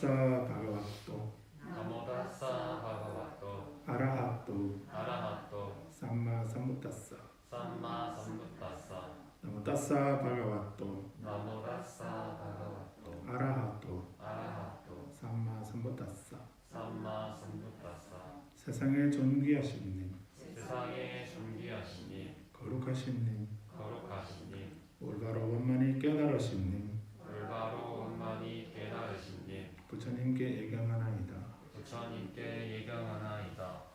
타사 바가와토 나모다사 바가와토 아라하토 아라하토 삼마 삼부타사 삼마 삼부타사 나모타사 바가와토 나모다사 바가와토 아라하토 아라하토 삼마 삼부타사 삼마 삼부타사 세상에 존귀하신 님, 세상에 존귀하신 님, 거룩하신 님, 거룩하신 님, 올바로 원만히 깨달으신 님, 올바로 원만히 깨달으신 님, 부처님께 예경하나이다. 부처님께 예경하나이다.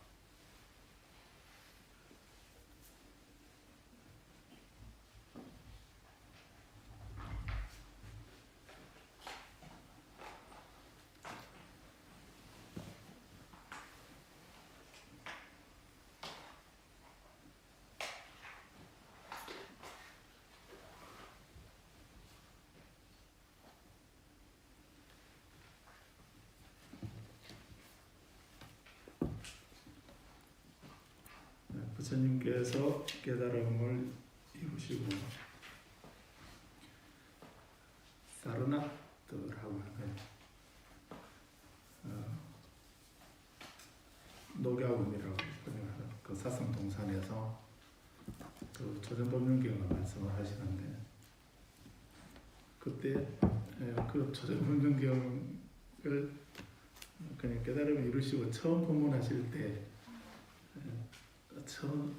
부처님께서 깨달음을 이루시고 사르나트라고 하는 녹야원이라고 번역하는 그 사성동산에서 그 조전법륜경을 말씀을 하시는데, 그때 그 조전법륜경을 그냥 깨달음을 이루시고 처음 법문하실 때 처음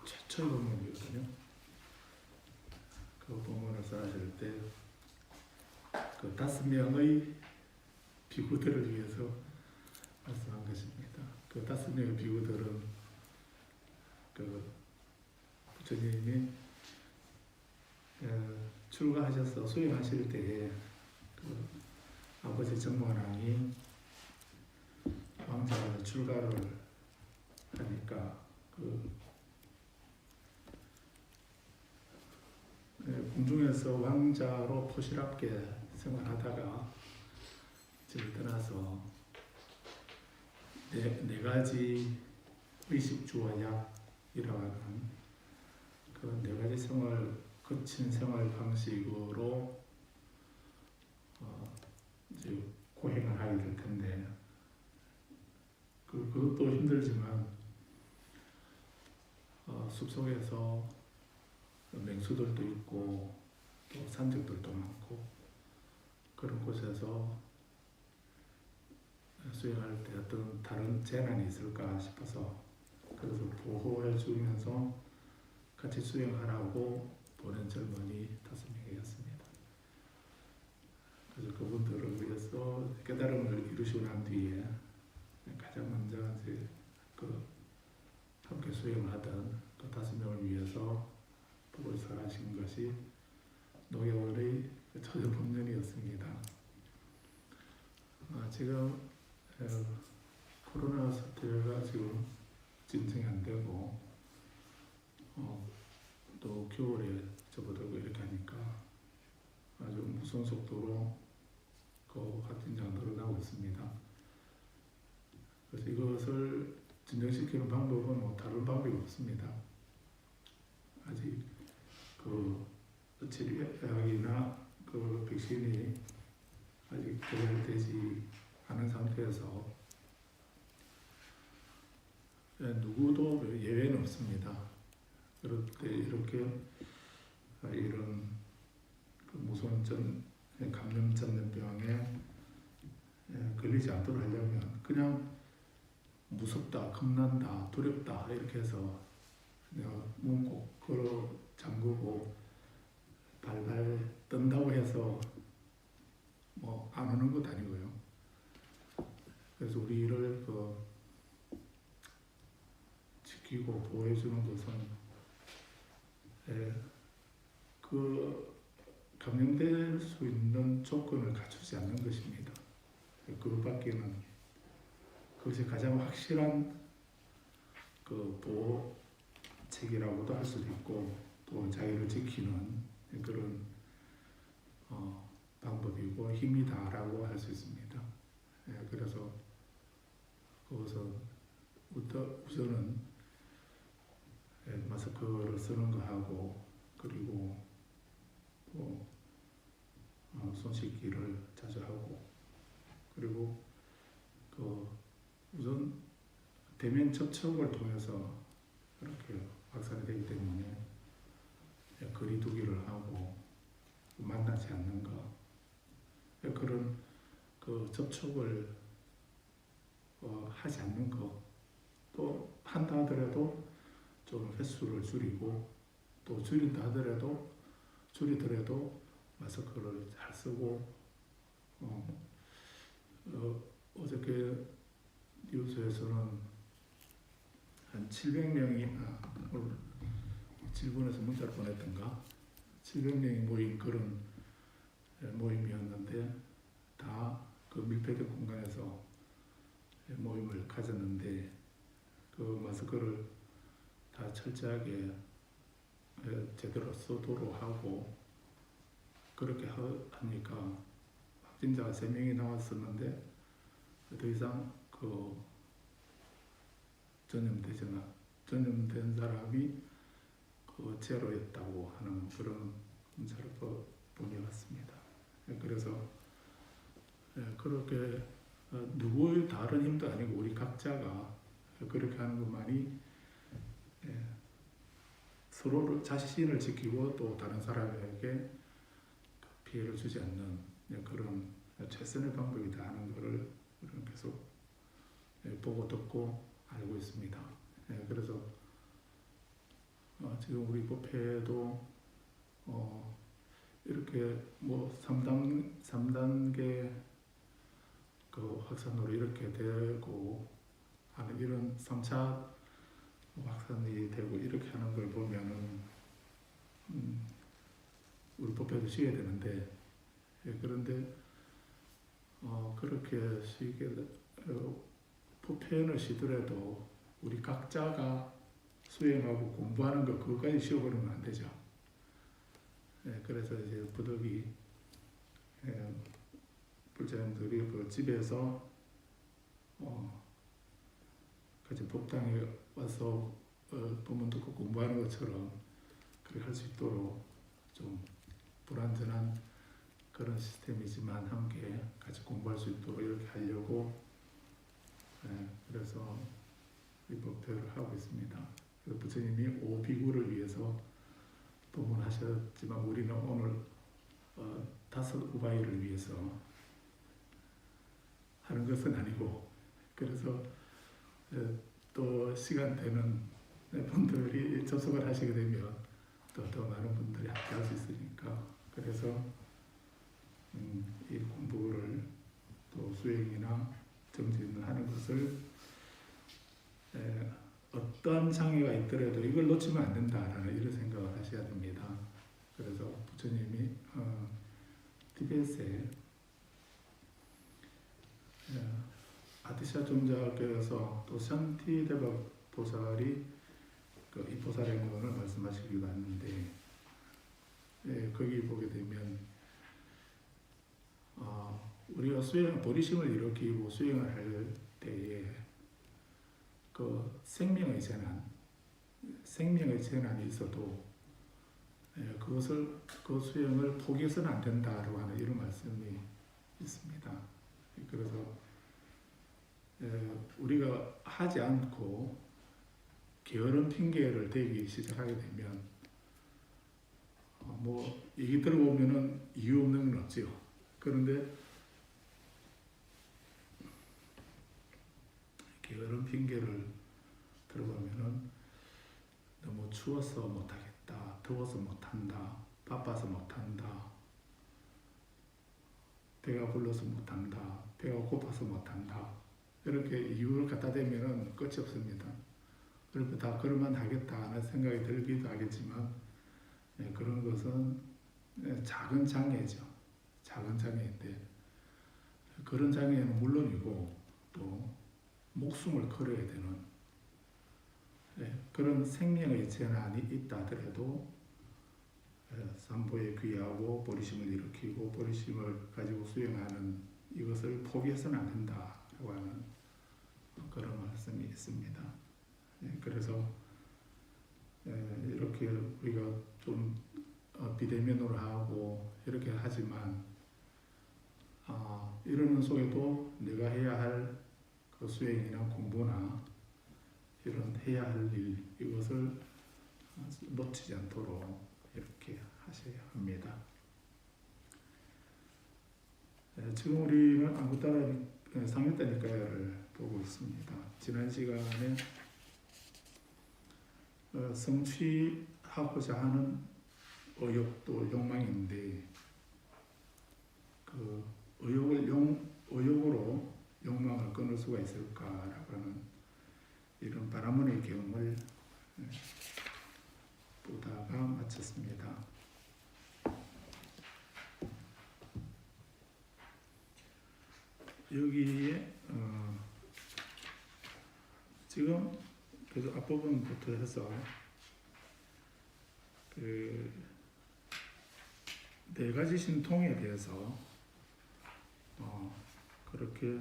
최초의 법문이거든요. 그 법문을 하실 때 그 5명의 비구들을 위해서 말씀한 것입니다. 그 5명의 비구들은 그 부처님이 출가하셔서 수행하실 때에 그 아버지 정관왕이 왕자가 출가를 하니까 궁중에서 왕자로 포실하게 생활하다가 집을 떠나서 네 가지 의식주와 약이라고 하는 그 네 가지 생활, 거친 생활 방식으로 이제 고행을 하게 될 텐데, 그것도 힘들지만 숲속에서 맹수들도 있고 또 산적들도 많고 그런 곳에서 수행할 때 어떤 다른 재난이 있을까 싶어서, 그래서 보호해 주면서 같이 수행하라고 보낸 젊은이 5명이었습니다. 그래서 그분들을 위해서 깨달음을 이루시고 난 뒤에 가장 먼저 이제 함께 수행을 하던 그 5명을 위해서 법을 설하신 것이 녹야원의 조전법륜이었습니다. 지금 코로나 사태가 지금 진정이 안 되고 또 겨울에 접어들고 이렇게 하니까 아주 무서운 속도로 그 확진자가 늘어나고 있습니다. 그래서 이것을 진정시키는 방법은 다른 방법이 없습니다. 아직 그 치료약이나 그 백신이 아직 개발되지 않은 상태에서 누구도 예외는 없습니다. 그럴 때 이렇게 이런 그 무서운 감염 전염병에 걸리지 않도록 하려면 그냥 무섭다, 겁난다, 두렵다 이렇게 해서 내가 몸 꼭 걸어 잠그고 발발 떤다고 해서 안 오는 것 아니고요. 그래서 우리를 지키고 보호해 주는 것은 그 감염될 수 있는 조건을 갖추지 않는 것입니다. 그것밖에는, 그것이 가장 확실한 그 보호책이라고도 할 수도 있고 또 자기를 지키는 그런 방법이고 힘이다라고 할 수 있습니다. 그래서 그것은 우선은 마스크를 쓰는 거 하고, 그리고 또 손 씻기를 자주 하고, 그리고 그 우선 대면 접촉을 통해서 그렇게 확산이 되기 때문에 거리두기를 하고 만나지 않는 것, 그런 그 접촉을 하지 않는 것, 또 한다 하더라도 좀 횟수를 줄이고, 또 줄인다 하더라도 줄이더라도 마스크를 잘 쓰고, 어저께 뉴스에서는 한 700명이 질본에서 문자를 보냈던가 700명이 모인 그런 모임이었는데 다 그 밀폐된 공간에서 모임을 가졌는데 그 마스크를 다 철저하게 제대로 쓰도록 하고 그렇게 하니까 확진자가 3명이 나왔었는데 더 이상 그 전염된 사람이 그 제로였다고 하는 그런 문자를 보내왔습니다. 그래서 그렇게 누구의 다른 힘도 아니고 우리 각자가 그렇게 하는 것만이 서로를 자신을 지키고 또 다른 사람에게 피해를 주지 않는 그런 최선의 방법이다 하는 것을 우리는 계속 보고 듣고 알고 있습니다. 그래서 지금 우리 법회도 이렇게 뭐 3단계 그 확산으로 이렇게 되고 하는 이런 3차 확산이 되고 이렇게 하는 걸 보면은 우리 법회도 쉬어야 되는데 그런데 그렇게 쉬게 법회는 쉬더라도 우리 각자가 수행하고 공부하는 거 그거까지 쉬어버리면 안 되죠. 그래서 이제 부득이 불자님들이 그 집에서 같이 법당에 와서 법문 듣고 공부하는 것처럼 그렇게 할 수 있도록 좀 불완전한 그런 시스템이지만 함께 같이 공부할 수 있도록 이렇게 하려고 그래서 이 법회를 하고 있습니다. 그래서 부처님이 오비구를 위해서 법문하셨지만 우리는 오늘 5 우바이를 위해서 하는 것은 아니고 그래서 또 시간 되는 분들이 접속을 하시게 되면 또 더 많은 분들이 함께 할 수 있으니까 그래서 이 공부를 또 수행이나 정진을 하는 것을 어떤 장애가 있더라도 이걸 놓치면 안 된다라는 이런 생각을 하셔야 됩니다. 그래서 부처님이 티베트에 아디샤 존자께서 또 샨티데바 보살이 이 보살행론을 말씀하시기도 하는데 거기 보게 되면 우리가 보리심을 일으키고 수행을 할 때에 그 생명의 재난이 있어도 그것을 그 수행을 포기해서는 안 된다라고 하는 이런 말씀이 있습니다. 그래서 우리가 하지 않고 게으른 핑계를 대기 시작하게 되면 뭐 얘기 들어보면은 이유 없는 건 없지요. 그런데 게으른 핑계를 들어보면은 너무 추워서 못하겠다, 더워서 못한다, 바빠서 못한다, 배가 불러서 못한다, 배가 고파서 못한다 이렇게 이유를 갖다 대면은 끝이 없습니다. 그러니까 다 그러면 하겠다 하는 생각이 들기도 하겠지만 그런 것은 작은 장애죠. 작은 장애인데 그런 장애는 물론이고 또 목숨을 걸어야 되는 그런 생명의 재난이 있다 하더라도 삼보에 귀하고 보리심을 일으키고 보리심을 가지고 수행하는 이것을 포기해서는 안 된다라고 하는 그런 말씀이 있습니다. 그래서 이렇게 우리가 좀 비대면으로 하고 이렇게 하지만 이러는 속에도 내가 해야 할 그 수행이나 공부나 이런 해야 할 일 이것을 놓치지 않도록 이렇게 하셔야 합니다. 지금 우리는 안구따라 상유따 니까야를 보고 있습니다. 지난 시간에 성취하고자 하는 의욕도 욕망인데 그 의욕으로 욕망을 끊을 수가 있을까라고 하는 이런 바라문의 경을 보다가 마쳤습니다. 여기에 지금 그래서 앞부분부터 해서 그 네 가지 신통에 대해서 그렇게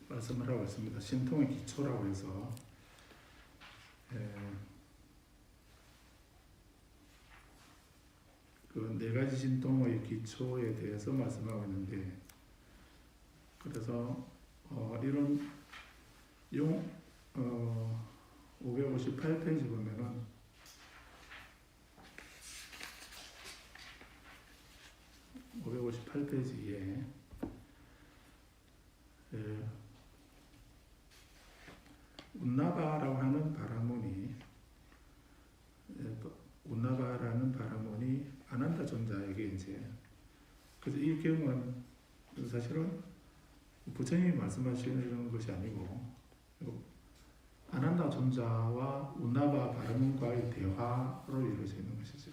말씀을 하고 있습니다. 신통의 기초라고 해서 그 네 가지 신통의 기초에 대해서 말씀하고 있는데 그래서 이런 558페이지 보면은 558페이지에 운나바라고 하는 바라문이 운나바라는 바라문이 아난다 존자에게 이제 그래서 이 경우는 사실은 부처님이 말씀하시는 것이 아니고 아난다 존자와 운나바 바라문과의 대화로 이루어져 있는 것이죠.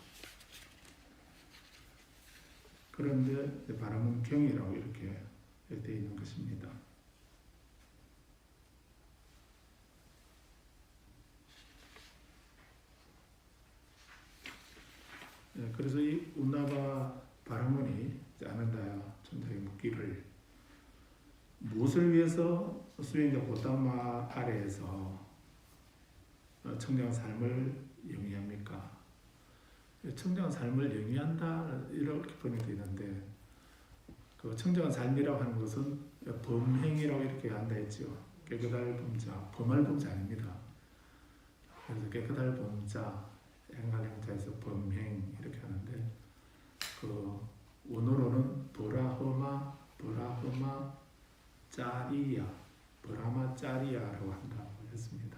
그런데 바라문경이라고 이렇게 되어 있는 것입니다. 그래서 이 운나바 바라문이 아난다 존자에게 묻기를 무엇을 위해서 수행자 고타마 아래에서 청정한 삶을 영위합니까? 청정한 삶을 영위한다 이렇게 번역되어 있는데 그 청정한 삶이라고 하는 것은 범행이라고 이렇게 한다 했죠. 깨끗할 범자, 범할 범자 아닙니다. 그래서 깨끗할 범자, 행할 행자에서 범행 이렇게 하는데 그 원어로는 브라흐마 짜리야, 브라마 짜리야라고 한다고 했습니다.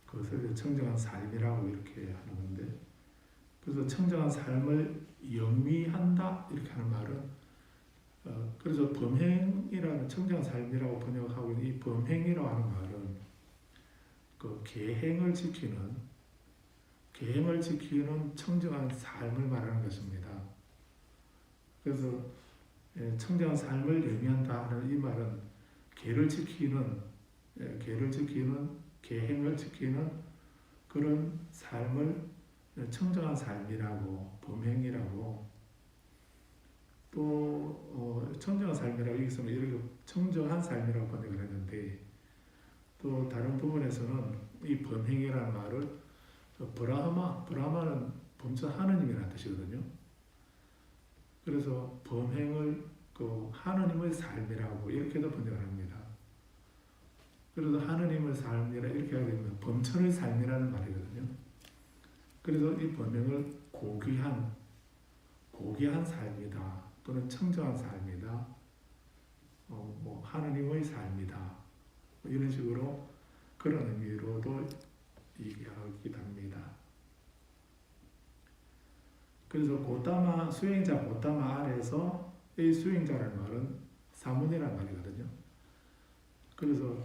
그것을 청정한 삶이라고 이렇게 하는 건데 그래서 청정한 삶을 영위한다 이렇게 하는 말은 그래서 범행이라는 청정한 삶이라고 번역하고 있는 이 범행이라고 하는 말은 그 계행을 지키는 청정한 삶을 말하는 것입니다. 그래서 청정한 삶을 영위한다 하는 이 말은 계를 지키는 계행을 지키는 그런 삶을 청정한 삶이라고 범행이라고 또 청정한 삶이라고 여기서는 이렇게 청정한 삶이라고 번역을 했는데 또 다른 부분에서는 이 범행이라는 말을 브라마는 범사 하느님이라는 뜻이거든요. 그래서 범행을 그 하느님의 삶이라고 이렇게도 번역을 합니다. 그래서 하느님의 삶이라 이렇게 하게 되면 범천의 삶이라는 말이거든요. 그래서 이 범행을 고귀한 삶이다 또는 청정한 삶이다 뭐 하느님의 삶이다 뭐 이런 식으로 그런 의미로도 얘기하기도 합니다. 그래서 고타마 수행자 고타마 아래에서 이 수행자라는 말은 사문이라는 말이거든요. 그래서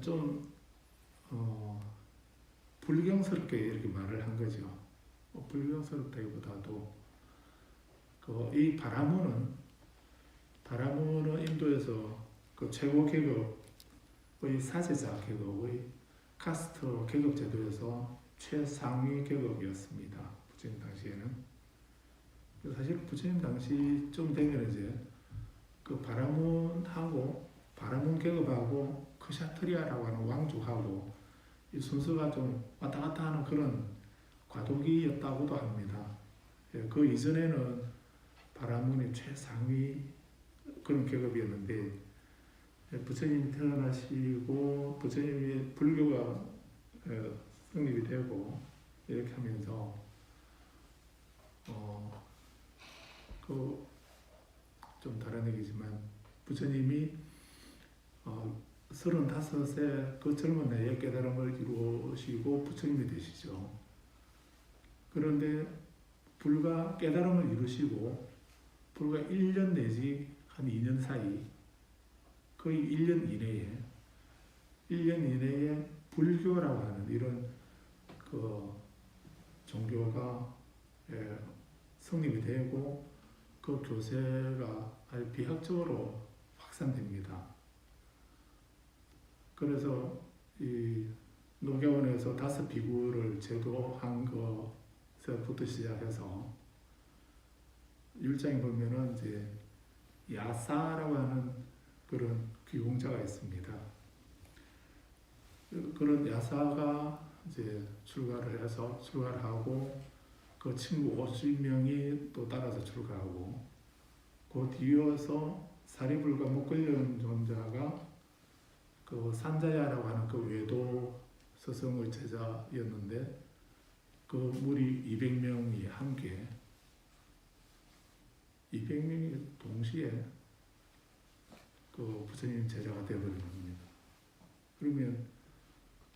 좀 불경스럽게 이렇게 말을 한 거죠. 불경스럽다기보다도 이 바라문은 인도에서 그 최고 계급의 사제자 계급의 카스트 계급 제도에서 최상위 계급이었습니다. 부처님 당시에는. 사실 부처님 당시 좀 되면 이제 그 바라문 계급하고 크샤트리아라고 하는 왕족하고 이 순서가 좀 왔다 갔다 하는 그런 과도기였다고도 합니다. 그 이전에는 바라문이 최상위의 그런 계급이었는데 부처님이 태어나시고 부처님이 불교가 성립이 되고 이렇게 하면서 그 좀 다른 얘기지만 부처님이 35세 그 젊은 나이에 깨달음을 이루시고 부처님이 되시죠. 그런데 불과 깨달음을 이루시고 불과 1년 내지 한 2년 사이 거의 1년 이내에 불교라고 하는 이런 그 종교가 성립이 되고 그 교세가 아주 비약적으로 확산됩니다. 그래서 이 녹야원에서 5 비구를 제도한 것부터 시작해서 율장에 보면은 이제 야사라고 하는 그런 귀공자가 있습니다. 그런 야사가 이제 출가를 하고 그 친구 50명이 또 따라서 출가하고 그 뒤이어서 사리불가 목걸련 존자가 그 산자야라고 하는 그 외도 스승의 제자였는데 그 무리 200명이 함께 200명이 동시에 그 부처님 제자가 되어버린 겁니다. 그러면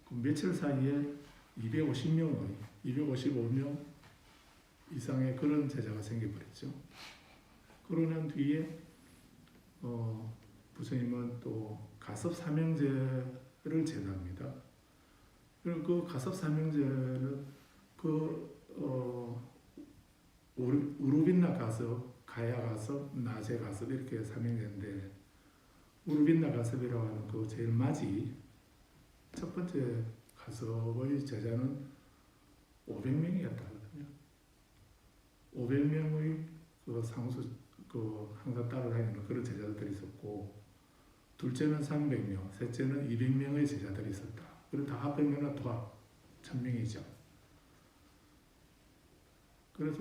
그 며칠 사이에 255명 이상의 그런 제자가 생겨버렸죠. 그러는 뒤에 부처님은 또 가섭사명제를 제도합니다. 그리고 그 가섭사명제는 우루빈나 가섭, 가야 가섭, 나제 가섭 이렇게 사명제인데 우루빈나 가섭이라고 하는 그 제일 맞이 첫 번째 가섭의 제자는 500명이었다. 500명의 그 상수 항상 따라다니는 그런 제자들이 있었고 둘째는 300명, 셋째는 200명의 제자들이 있었다. 그리고 다 합하면 도합 1000명이죠. 그래서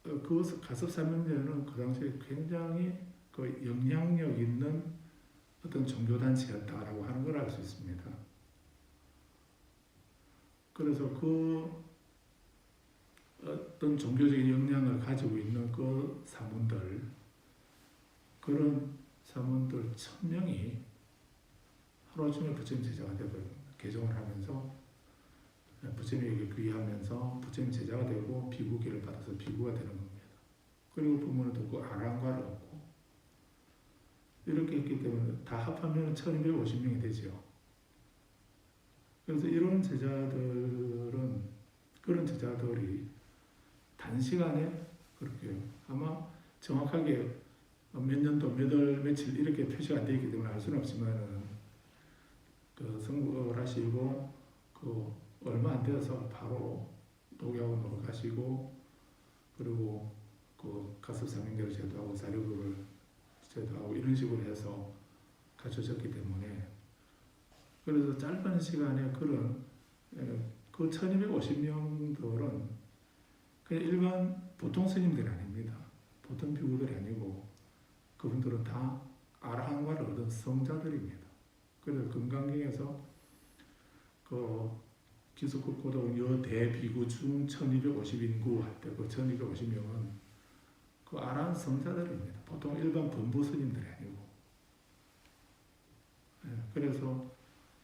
그 가섭사명제는 그 당시에 굉장히 그 영향력 있는 어떤 종교단체였다라고 하는 걸 알 수 있습니다. 그래서 그 어떤 종교적인 영향을 가지고 있는 그 사문들, 그런 사문들 1000명이 하루아침에 부처님 제자가 되어버립니다. 개종을 하면서 부처님에게 귀의하면서 부처님 제자가 되고 비구기를 받아서 비구가 되는 겁니다. 그리고 부모는 듣고 아랑과를 얻고 이렇게 했기 때문에 다 합하면 1250명이 되죠. 그래서 이런 제자들은 그런 제자들이 단시간에 그렇게 아마 정확하게 몇 년도 몇 월 며칠 이렇게 표시가 안 되어 있기 때문에 알 수는 없지만은 그 성불을 하시고 그 얼마 안 되어서 바로 녹야원으로 가시고 그리고 그 가섭사명제를 제도하고 사료부를 제도하고 이런 식으로 해서 갖춰졌기 때문에 그래서 짧은 시간에 그런 그 1250명들은 그냥 일반 보통 스님들이 아닙니다. 보통 비구들이 아니고 그분들은 다 아라한과를 얻은 성자들입니다. 그래서 금강경에서 그 기숙국고도 여대비구 중 1250인구 할 때 그 1250명은 그 아라한 성자들입니다. 보통 일반 범부 스님들이 아니고. 그래서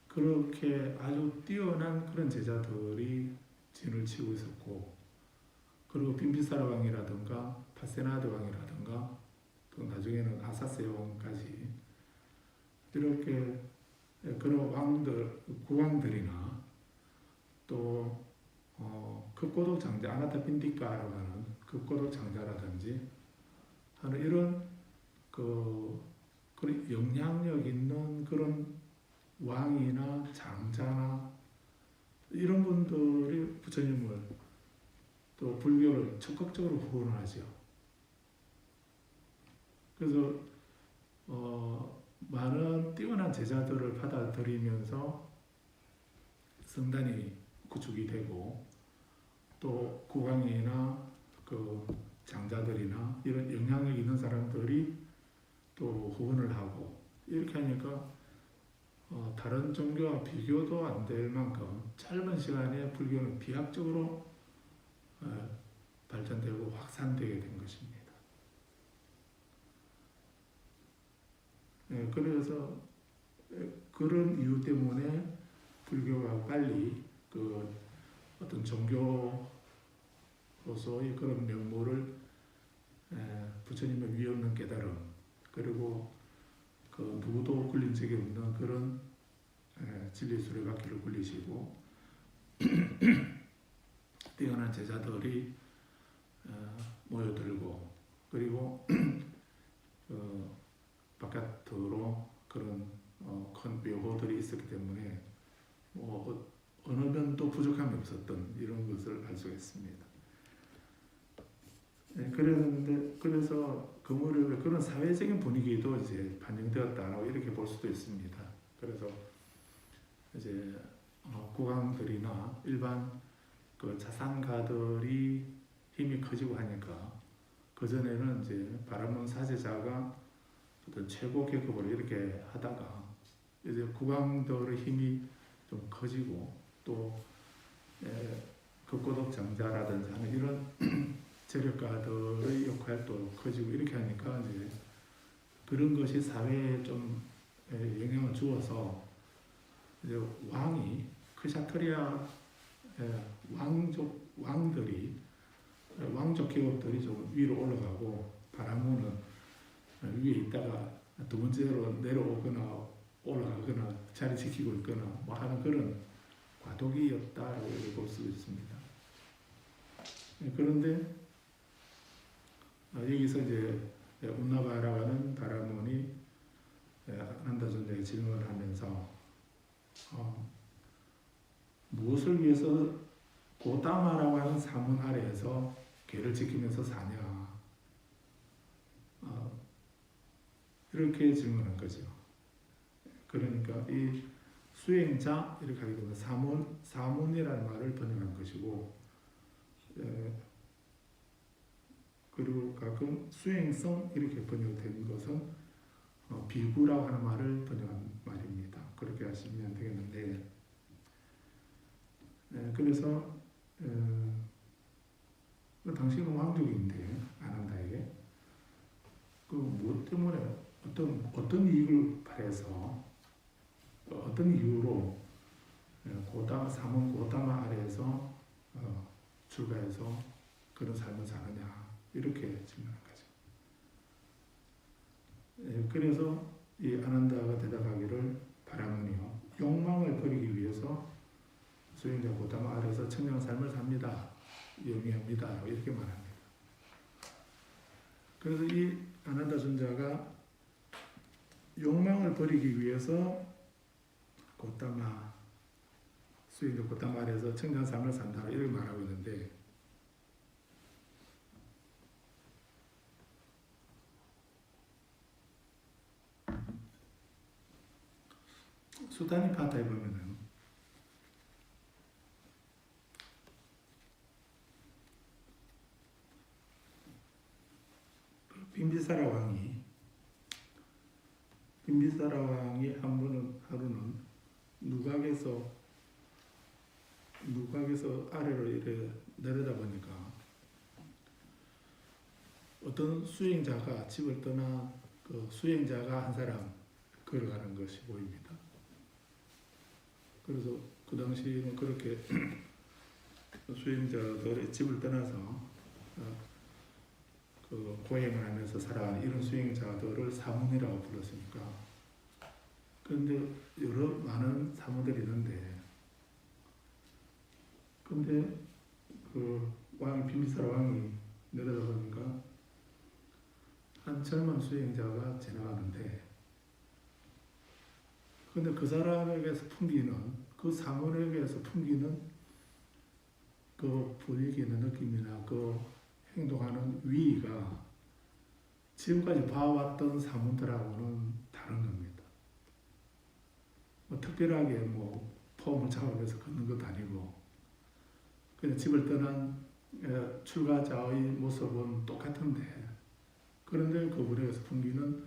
그렇게 아주 뛰어난 그런 제자들이 진을 치고 있었고 그리고 빈비사라 왕이라든가 파세나드 왕이라든가 또 나중에는 아사세 왕까지 이렇게 그런 왕들, 국왕들이나 또 극고독 장자, 아나타 빈디카라고 하는 극고독 장자라든지 하는 이런 그런 영향력 있는 그런 왕이나 장자나 이런 분들이 부처님을 또 불교를 적극적으로 후원하죠. 그래서 많은 뛰어난 제자들을 받아들이면서 성단이 구축이 되고 또 국왕이나 그 장자들이나 이런 영향력 있는 사람들이 또 후원을 하고 이렇게 하니까 다른 종교와 비교도 안 될 만큼 짧은 시간에 불교는 비약적으로 발전되고 확산되게 된 것입니다. 그래서 그런 이유 때문에 불교가 빨리 그 어떤 종교로서의 그런 면모를 부처님의 위 없는 깨달음 그리고 그 누구도 굴린 적이 없는 그런 진리 수레바퀴를 굴리시고 뛰어난 제자들이 모여들고 그리고 바깥으로 그런 큰 묘호들이 있었기 때문에 어느 면도 부족함이 없었던 이런 것을 알 수가 있습니다. 그래서 그 무렵에 그런 사회적인 분위기도 이제 반영되었다라고 이렇게 볼 수도 있습니다. 그래서 이제 국왕들이나 일반 그 자산가들이 힘이 커지고 하니까 그 전에는 이제 바라문 사제자가 어떤 최고 계급으로 이렇게 하다가 이제 국왕들의 힘이 좀 커지고 또 극고독 장자라든지 하는 이런 재력가들의 역할도 커지고 이렇게 하니까 이제 그런 것이 사회에 좀 영향을 주어서 이제 왕이 크샤트리아 왕들이 왕족 계급들이 좀 위로 올라가고 바라문은 위에 있다가 두 번째로 내려오거나 올라가거나 자리 지키고 있거나 뭐 하는 그런 과도기였다라고 볼 수 있습니다. 그런데 여기서 이제 운나바라고 하는 바라문이 아난다존자에게 질문을 하면서 무엇을 위해서 고다마라고 하는 사문 아래에서 계를 지키면서 사냐 이렇게 질문한 거죠. 그러니까 이 수행자 이렇게 하게 되면 사문이라는 말을 번역한 것이고 그리고 가끔 수행성 이렇게 번역된 것은 비구라고 하는 말을 번역한 말입니다. 그렇게 하시면 되겠는데 그래서 당신은 왕족인데 아난다에게 그 무엇 때문에 어떤 이익을 바래서 어떤 이유로 사문 고다마 아래에서 출가해서 그런 삶을 사느냐 이렇게 질문한 거죠. 그래서 이 아난다가 대답하기를 바라문이요 욕망을 버리기 위해서 수행자 고다마 아래에서 청량 삶을 삽니다. 영위합니다. 이렇게 말합니다. 그래서 이 아난다 존자가 욕망을 버리기 위해서 고다마 수행자 고다마 아래에서 청량 삶을 산다. 이렇게 말하고 있는데 수다니파타에 보면은 빈비사라 왕이 하루는 누각에서 아래로 이렇게 내려다 보니까 어떤 수행자가 집을 떠나 그 수행자가 한 사람 걸어가는 것이 보입니다. 그래서 그 당시에는 그렇게 수행자들의 집을 떠나서 그 고행을 하면서 살아가는 이런 수행자들을 사문이라고 불렀으니까 그런데 여러 많은 사문들이 있는데 근데 그 빈비사라 왕이 내려다 보니까 한 젊은 수행자가 지나가는데 근데 그 사람에게서 풍기는 그 사문에게서 풍기는 그 분위기나 느낌이나 그 행동하는 위의가 지금까지 봐왔던 사문들하고는 다른 겁니다. 뭐 특별하게 뭐 폼을 잡으면서 걷는 것도 아니고 그냥 집을 떠난 출가자의 모습은 똑같은데 그런데 그분에게서 풍기는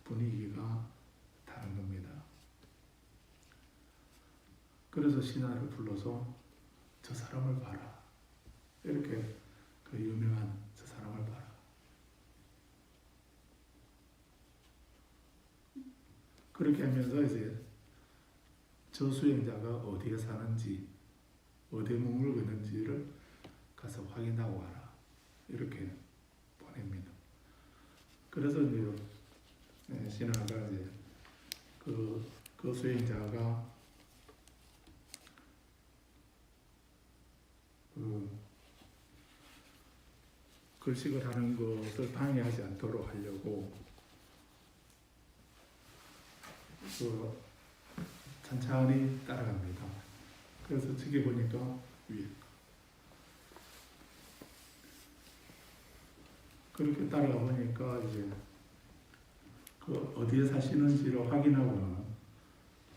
분위기가 다른 겁니다. 그래서 신하를 불러서 저 사람을 봐라. 이렇게 그 유명한 저 사람을 봐라. 그렇게 하면서 이제 저 수행자가 어디에 사는지, 어디에 머물고 있는지를 가서 확인하고 와라. 이렇게 보냅니다. 그래서 이제 신하가 이제 그 수행자가 글식을 하는 것을 방해하지 않도록 하려고 천천히 따라갑니다. 그래서 저기 보니까 위에 그렇게 따라가 보니까 이제 그 어디에 사시는지를 확인하고는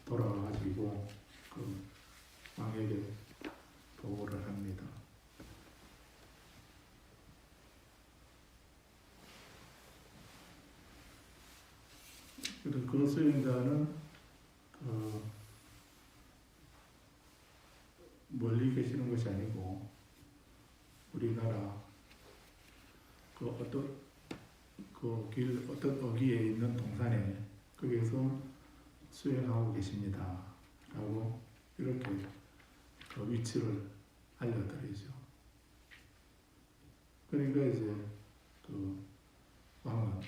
돌아가가지고 그 왕에게 보고를 합니다. 그래서 그 수행자는 멀리 계시는 것이 아니고 우리나라 그 어떤 어귀에 있는 동산에 거기에서 수행하고 계십니다. 라고 이렇게 그 위치를 알려드리죠. 그러니까 이제 그 왕은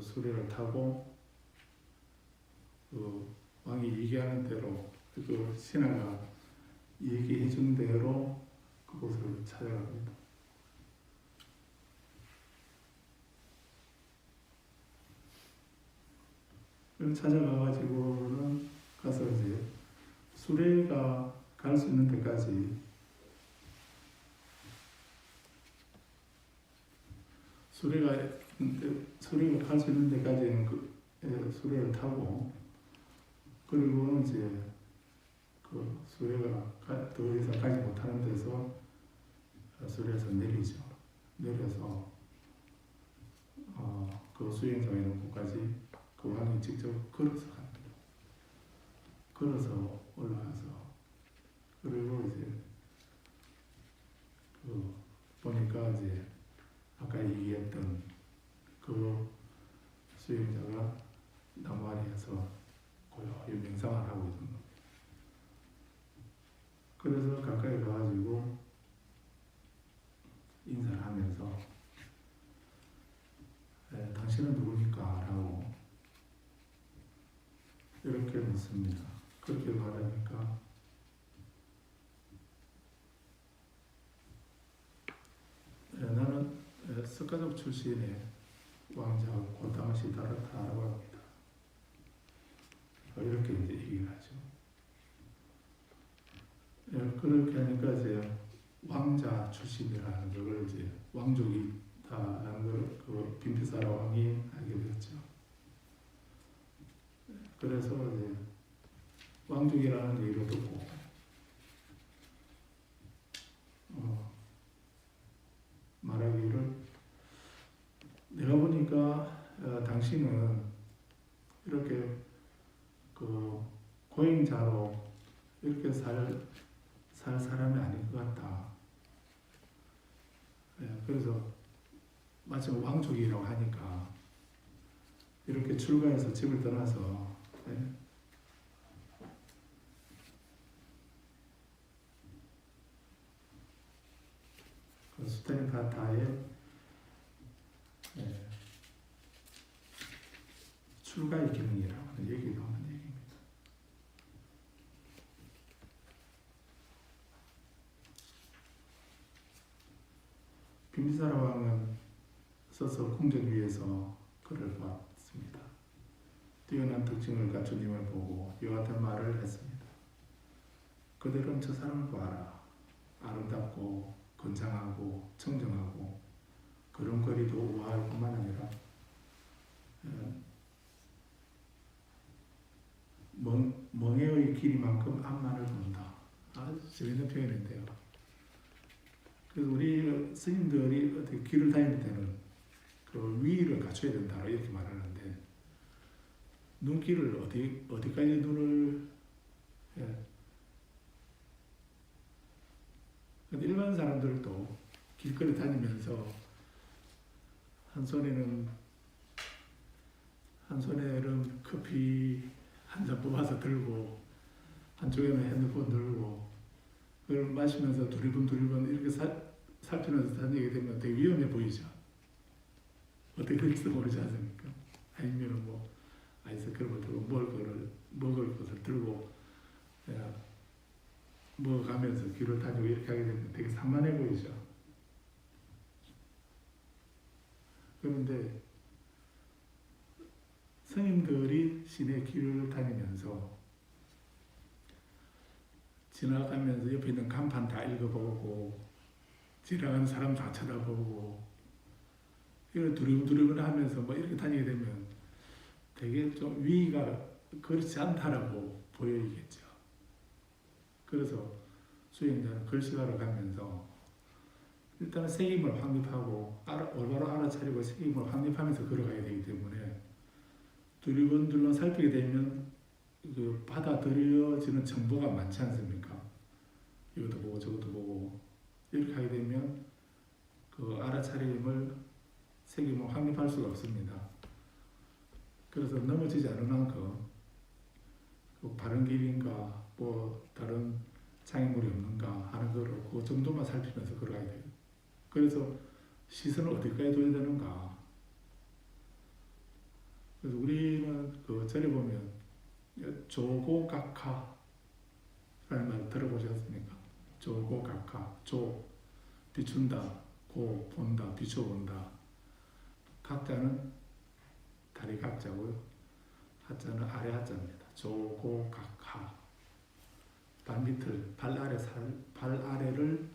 수레를 타고 그 왕이 얘기하는 대로 그 신하가 얘기해 준 대로 그곳을 찾아갑니다. 찾아가가지고는 가서 이제 수레가 갈 수 있는 데까지 수레가 갈 수 있는 데까지는 수레를 타고 그리고 이제 그 수레가 더 이상 가지 못하는 데서 수레에서 내리죠. 내려서 그 수행자가 있는 곳까지 그 왕이 직접 걸어서 갑니다. 걸어서 올라가서 그리고 이제 그 보니까 이제 아까 얘기했던 그 수행자가 나무 아래에서 고요히 명상을 하고 있는 겁니다. 그래서 가까이 가가지고 인사를 하면서 당신은 누굽니까? 라고 이렇게 묻습니다. 그렇게 말하니까 나는 석가족 출신의 왕자 고타마 시다르타라고 합니다. 이렇게 이제 얘기를 하죠. 그렇게 하니까 이제 왕자 출신이라는 걸 이제 왕족이다라는 걸 그 빈피사라 왕이 알게 되었죠. 그래서 이제 왕족이라는 얘기를 듣고 말하기를 내가 보니까 당신은 이렇게 그 고행자로 이렇게 살 사람이 아닌 것 같다. 그래서 마침 왕족이라고 하니까 이렇게 출가해서 집을 떠나서 그 수타니파타의 출가의 기능이라고 하는 얘기도 하는 얘기입니다. 빈비사라 왕은 서서 궁전 위에서 그를 봤습니다. 뛰어난 특징을 갖춘 님을 보고 이와 같은 말을 했습니다. 그대로는 저 사람을 보아라. 아름답고 건장하고 청정하고 걸음걸이도 우아할 뿐만 아니라 멍에의 길이만큼 앞만을 본다. 아주 재밌는 표현인데요. 그래서 우리 스님들이 어떻게 길을 다닐 때는 그 위를 갖춰야 된다 이렇게 말하는데 눈길을 어디까지 눈을 근데 일반 사람들도 길거리 다니면서 한 손에는 커피 한 잔 뽑아서 들고 한쪽에는 핸드폰 들고 그걸 마시면서 두리번 이렇게 살피면서 다니게 되면 되게 위험해 보이죠. 어떻게 될지도 모르지 않습니까? 아니면 뭐 아이스크림을 들고 먹을 것을 들고 먹어가면서 길을 다니고 이렇게 하게 되면 되게 산만해 보이죠. 그런데 스님들이 시내 길을 다니면서 지나가면서 옆에 있는 간판 다 읽어보고 지나가는 사람 다 쳐다보고 이런 두리번두리번 하면서 뭐 이렇게 다니게 되면 되게 좀 위기가 그렇지 않다라고 보여지겠죠. 그래서 수행자는 글씨가러 가면서 일단 책임을 확립하고 올바로 알아차리고 책임을 확립하면서 걸어가야 되기 때문에 두리번두리번 살피게 되면 그 받아들여지는 정보가 많지 않습니까? 이것도 보고 저것도 보고 이렇게 하게 되면 그 알아차림을 책임을 확립할 수가 없습니다. 그래서 넘어지지 않을 만큼 그 바른 길인가 뭐 다른 장애물이 없는가 하는 거를 그 정도만 살피면서 걸어가야 돼요. 그래서 시선을 어디까지 둬야 되는가. 그래서 우리는 그 절에 보면 조고각하라는 말 들어보셨습니까? 조고각하, 조 비춘다, 고 본다, 비춰본다. 각자는 다리 각자고요. 하자는 아래 하자입니다. 조고각하. 발 밑을 발 아래를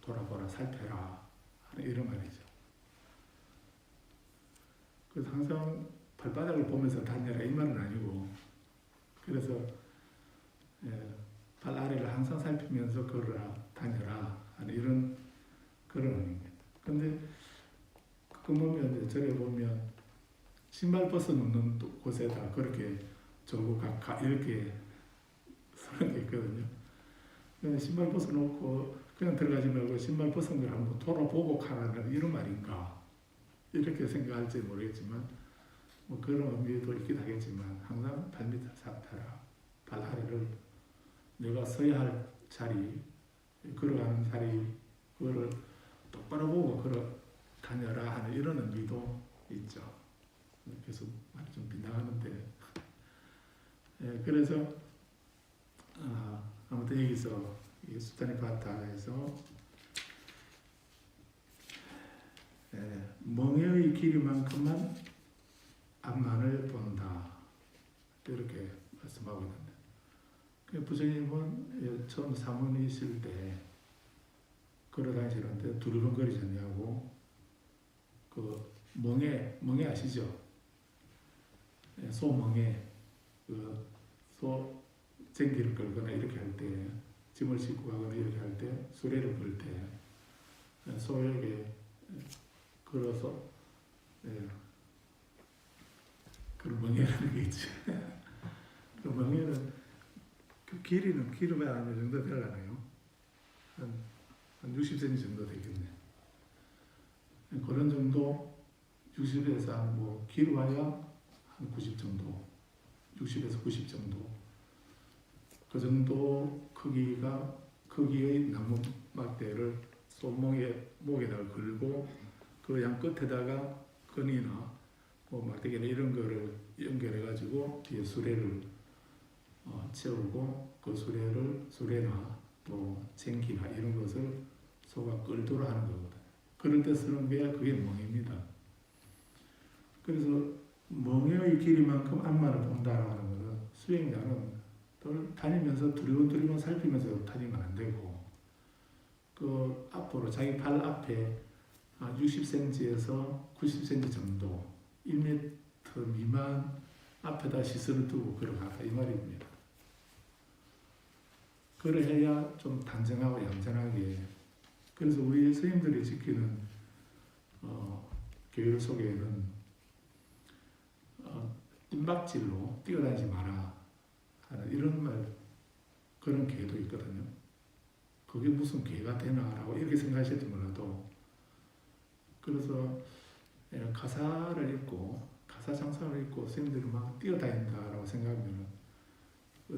돌아보라 살펴라 하는 이런 말이죠. 그래서 항상 발바닥을 보면서 다녀라 이 말은 아니고 그래서 발 아래를 항상 살피면서 걸어라 다녀라 하는 이런 그런 의미입니다. 근데 가끔 보면 절에 보면 신발 벗어 놓는 곳에다 그렇게 조고각하 이렇게 쓰는 게 있거든요. 그냥 신발 벗어 놓고 그냥 들어가지 말고 신발 벗은 걸 한번 돌아보고 가라는 이런 말인가 이렇게 생각할지 모르겠지만 뭐 그런 의미도 있긴 하겠지만 항상 발밑을 살펴라. 발 아래를 내가 서야 할 자리 걸어가는 자리 그거를 똑바로 보고 걸어 다녀라 하는 이런 의미도 있죠. 그래서 말이 좀 빗나가는데 그래서 아무튼 여기서 수타니파타에서 멍에의 길이만큼만 앞만을 본다 이렇게 말씀하고 있는데 부처님은 처음 사문이실 때 걸어다니시는데 두리번거리지 않냐고 그 멍에 아시죠? 소멍에 소 쟁기를 끌거나 이렇게 할 때 짐을 싣고 가거나 이렇게 할 때 수레를 끌 때 소에게 걸어서 그런 멍에라는 게 있죠. 그 멍에는 그 길이는 길어봐야 어느 정도 되려나요? 한 60cm 정도 되겠네. 그런 정도 60에서 한 길어봐야 한 90 정도 60에서 90 정도 그 정도 크기의 나무 막대를 목에다가 걸고 그 양 끝에다가 끈이나 막대기나 이런 거를 연결해 가지고 뒤에 수레를 채우고 그 수레나 또 쟁기나 이런 것을 소가 끌도록 하는 거거든요. 그럴 때 쓰는 게 그게 멍입니다. 그래서 멍에의 길이만큼 앞만을 본다라는 것은 수행자는 다니면서 두리번 살피면서 다니면 안 되고 그 앞으로 자기 발 앞에 60cm에서 90cm 정도 1m 미만 앞에다 시선을 두고 걸어가라 이 말입니다. 그래야 좀 단정하고 얌전하게 그래서 우리 스님들이 지키는 교회 속에는 뜀박질로 뛰어다니지 마라 하는 이런 말, 그런 교회도 있거든요. 그게 무슨 교회가 되나라고 이렇게 생각하실지 몰라도, 그래서 가사를 읽고 가사 장사를 읽고 선생님들이 막 뛰어다닌다라고 생각하면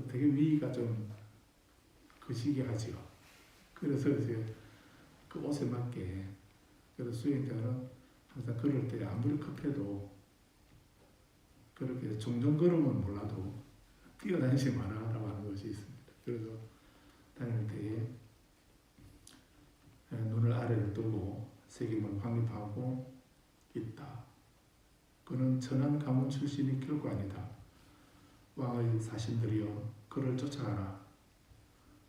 되게 위기가 좀 거시기 하죠. 그래서 이제 그 옷에 맞게, 그래서 수행자는 항상 걸을 때 아무리 급해도 그렇게 종종 걸으면 몰라도 뛰어다니지 마라라고 하는 것이 있습니다. 그래서 다닐 때에 눈을 아래를 뜨고 세겜을 확립하고 있다. 그는 천한 가문 출신이 결코 아니다. 왕의 사신들이여 그를 쫓아가라.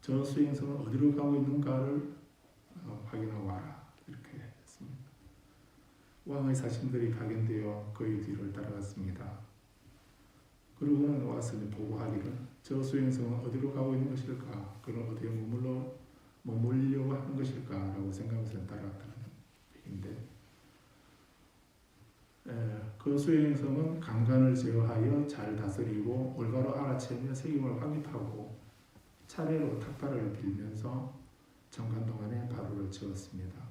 저 수행성은 어디로 가고 있는가를 확인하고 와라. 이렇게 했습니다. 왕의 사신들이 각인되어 그의 뒤를 따라갔습니다. 그리고는 와서 보고하기를 저 수행성은 어디로 가고 있는 것일까? 그는 어디에 머물려고 하는 것일까? 라고 생각하면서 따라갔다는 얘기인데, 그 수행성은 강간을 제어하여 잘 다스리고 올바로 알아채며 책임을 확립하고 차례로 탁발을 빌면서 정관 동안에 바로를 지었습니다.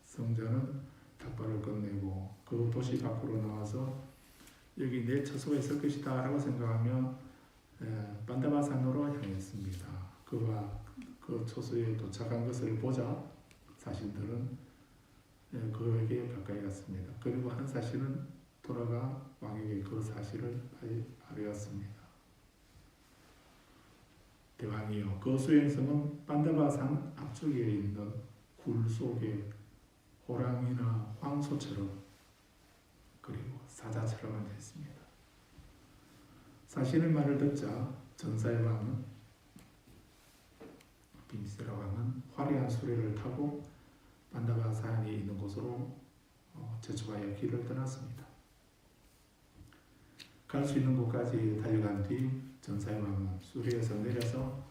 성자는 탁발을 끝내고 그 도시 밖으로 나와서 여기 내 처소가 있을 것이다 라고 생각하며 반다바산으로 향했습니다. 그가 그 처소에 도착한 것을 보자 사신들은 그에게 가까이 갔습니다. 그리고 한 사신은 돌아가 왕에게 그 사실을 알렸습니다. 대왕이여, 그 수행성은 반다바산 앞쪽에 있는 굴 속에 호랑이나 황소처럼 그리고 사자처럼 앉아 있습니다. 사신의 말을 듣자 전사의 왕은 빈시라 왕은 화려한 수레를 타고 반다바산이 있는 곳으로 재촉하여 길을 떠났습니다. 갈 수 있는 곳까지 달려간 뒤 전사의 왕은 수레에서 내려서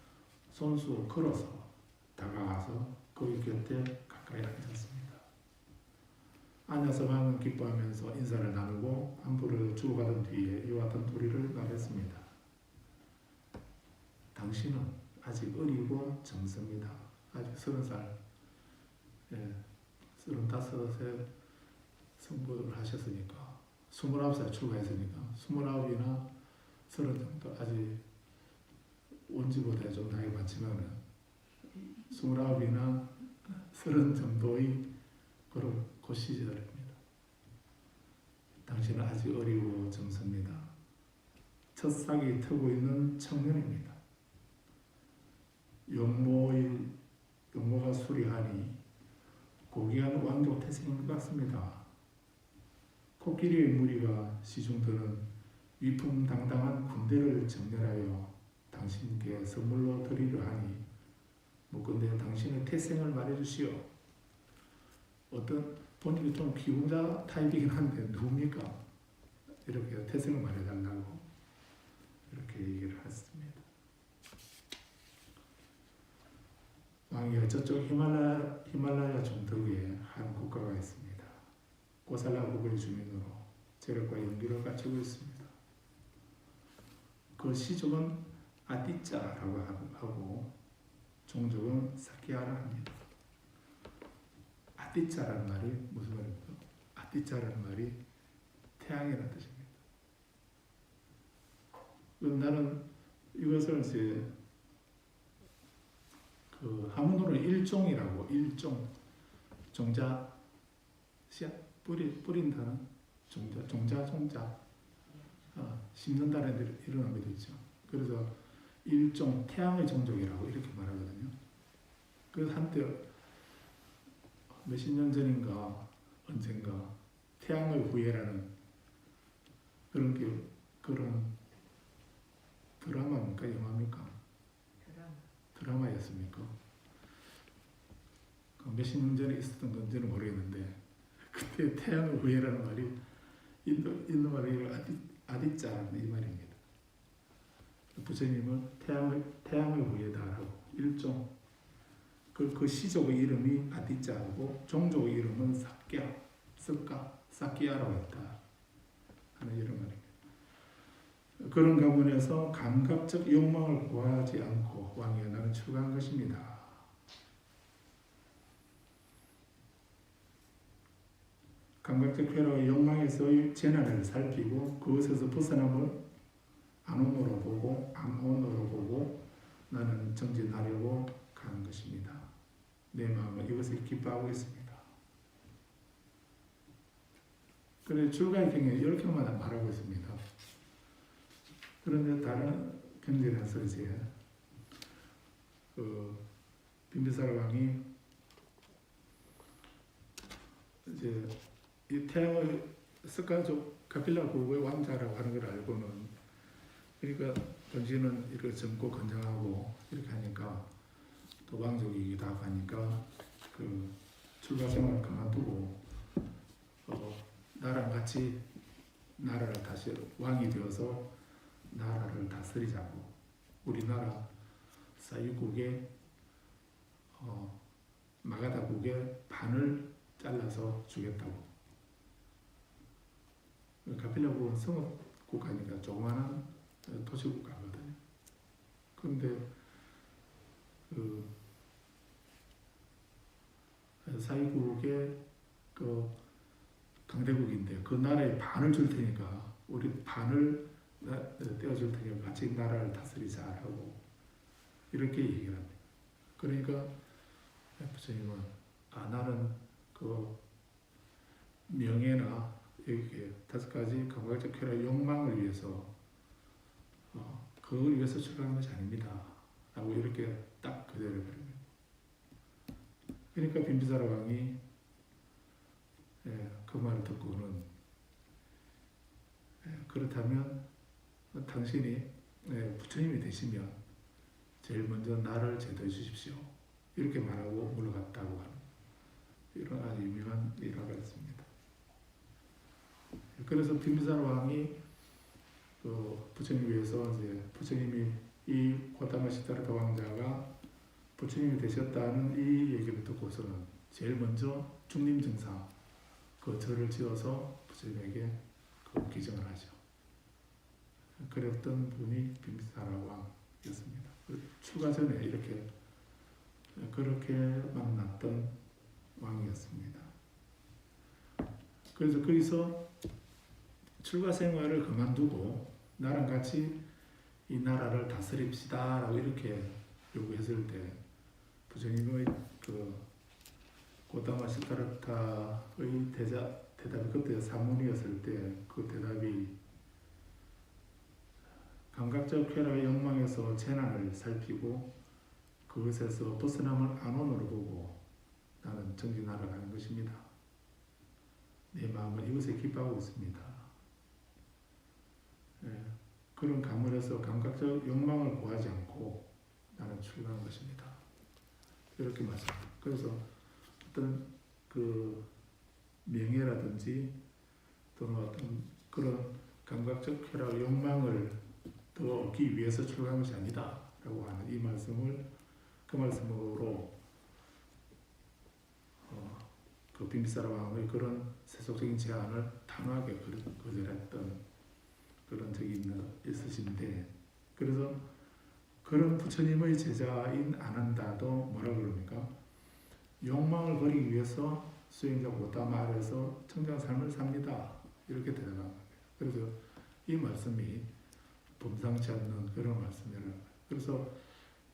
손수 걸어서 다가가서 그의 곁에 가까이 앉았습니다. 앉아서 왕은 기뻐하면서 인사를 나누고 안부를 주고받은 뒤에 이와 같은 도리를 말했습니다. 당신은 아직 어리고 젊습니다. 아직 30살, 35세 승부를 하셨으니까 29살 출가했으니까 29이나 30 정도, 아직 온지보다 좀 나이 많지만 29이나 30 정도의 그런 그 시절입니다. 당신은 아직 어리고 젊습니다. 첫 싹이 트고 있는 청년입니다. 용모가 수리하니 고귀한 왕족 태생인 것 같습니다. 코끼리의 무리가 시중드는 위풍당당한 군대를 정렬하여 당신께 선물로 드리려 하니 묻건대 당신의 태생을 말해주시오. 어떤 본인이 좀 기공자 타입이긴 한데 누굽니까? 이렇게 태생을 말해달라고 이렇게 얘기를 했습니다. 왕이 저쪽 히말라야 종덕에 한 국가가 있습니다. 고살라국의 주민으로 재력과 연기를 갖추고 있습니다. 그 시족은 아띠짜라고 하고 종족은 사키아라 합니다. 아띠짜라는 말이 무슨 말입니까? 아띠짜라는 말이 태양이라는 뜻입니다. 나는 이것을 이제 그 한문으로 일종이라고, 일종, 종자, 씨앗, 뿌린다는 종자, 심는다는 이런 의미도 있죠. 그래서 일종, 태양의 종족이라고 이렇게 말하거든요. 그래서 한때 몇십 년 전인가 언젠가 태양의 후예라는 그런 드라마입니까? 영화입니까? 드라마였습니까? 몇십 년 전에 있었던 건지는 모르겠는데 그때 태양의 후예라는 말이 인도 말로 아디짜라는 이 말입니다. 부처님은 태양의 후예다라고 일종 그 시족의 이름이 아디짜고 종족의 이름은 사키야라고 했다 하는 이런 말입니다. 그런 가문에서 감각적 욕망을 구하지 않고 왕위에 나는 출가한 것입니다. 감각적 쾌락의 욕망에서의 재난을 살피고 그것에서 벗어남을 안온으로 보고 나는 정진하려고 가는 것입니다. 내 마음은 이것을 기뻐하고 있습니다. 그래 출가의 경우에 이렇게만 말하고 있습니다. 그런데 다른 경전에서 이제 빈비사라 왕이 이제 이 태양의 스카족 가필라 국의 왕자라고 하는 걸 알고는 그러니까 당신은 이렇게 젊고 건장하고 이렇게 하니까 또 왕족이기도 하고 하니까 그 출가 생활을 그만두고 나랑 같이 나라를 다시 왕이 되어서 나라를 다스리자고 우리나라 사유국의 마가다국의 반을 잘라서 주겠다고. 가필라국은 성읍 국가니까 조그마한 도시 국가거든요. 그런데 그 사유국의 그 강대국인데 그 나라의 반을 줄 테니까 우리 반을 떼어줄 테니까 같이 나라를 다스리자라고 이렇게 얘기를 합니다. 그러니까 부처님은 나는 그 명예나 이렇게 5가지 감각적 쾌락의 욕망을 위해서 그걸 위해서 출가한 것이 아닙니다. 라고 이렇게 딱 그대로 버립니다. 그러니까 빈비사라 왕이 그 말을 듣고는 그렇다면 당신이 부처님이 되시면 제일 먼저 나를 제도해 주십시오. 이렇게 말하고 물러갔다고 하는 이런 아주 유명한 일화가 있습니다. 그래서 빈비사라 왕이 부처님 위해서 이제 부처님이 이 고타마 시타르타 왕자가 부처님이 되셨다는 이 얘기를 듣고서는 제일 먼저 중림증사 그 절을 지어서 부처님에게 그 기증을 하죠. 그랬던 분이 빈비사라 왕이었습니다. 출가 전에 이렇게 그렇게 만났던 왕이었습니다. 그래서 거기서 출가 생활을 그만두고 나랑 같이 이 나라를 다스립시다라고 이렇게 요구했을 때 부처님의 그 고타마 시타르타의 대답이 그때 사문이었을 때 그 대답이 감각적 쾌락의 욕망에서 재난을 살피고 그것에서 벗어남을 안온으로 보고 나는 정진하러 가는 것입니다. 내 마음은 이것에 기뻐하고 있습니다. 그런 가문에서 감각적 욕망을 구하지 않고 나는 출가한 것입니다. 이렇게 말씀합니다. 그래서 어떤 그 명예라든지 또는 어떤 그런 감각적 쾌락 욕망을 더 얻기 위해서 출가한 것이 아니다 라고 하는 이 말씀을 그 말씀으로 그 빈비사라 왕의 그런 세속적인 제안을 단호하게 거절했던 그런 적이 있으신데 그래서 그런 부처님의 제자인 아난다도 뭐라 그럽니까? 욕망을 버리기 위해서 수행자 고타마 아래서 청정한 삶을 삽니다. 이렇게 대답한 겁니다. 그래서 이 말씀이 범상치 않는 그런 말씀이라는 거예요. 그래서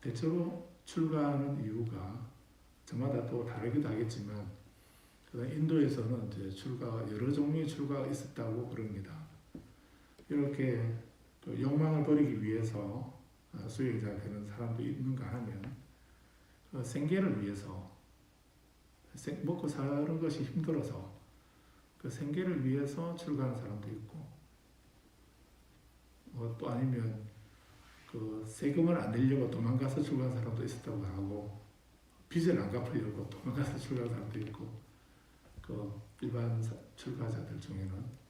대체로 출가하는 이유가 저마다 또 다르기도 하겠지만 인도에서는 이제 여러 종류의 출가가 있었다고 그럽니다. 이렇게 욕망을 버리기 위해서 수행자가 되는 사람도 있는가 하면 생계를 위해서 먹고 사는 것이 힘들어서 그 생계를 위해서 출가하는 사람도 있고 또 아니면 그 세금을 안 내려고 도망가서 출가한 사람도 있었다고 하고 빚을 안 갚으려고 도망가서 출가한 사람도 있고 그 일반 출가자들 중에는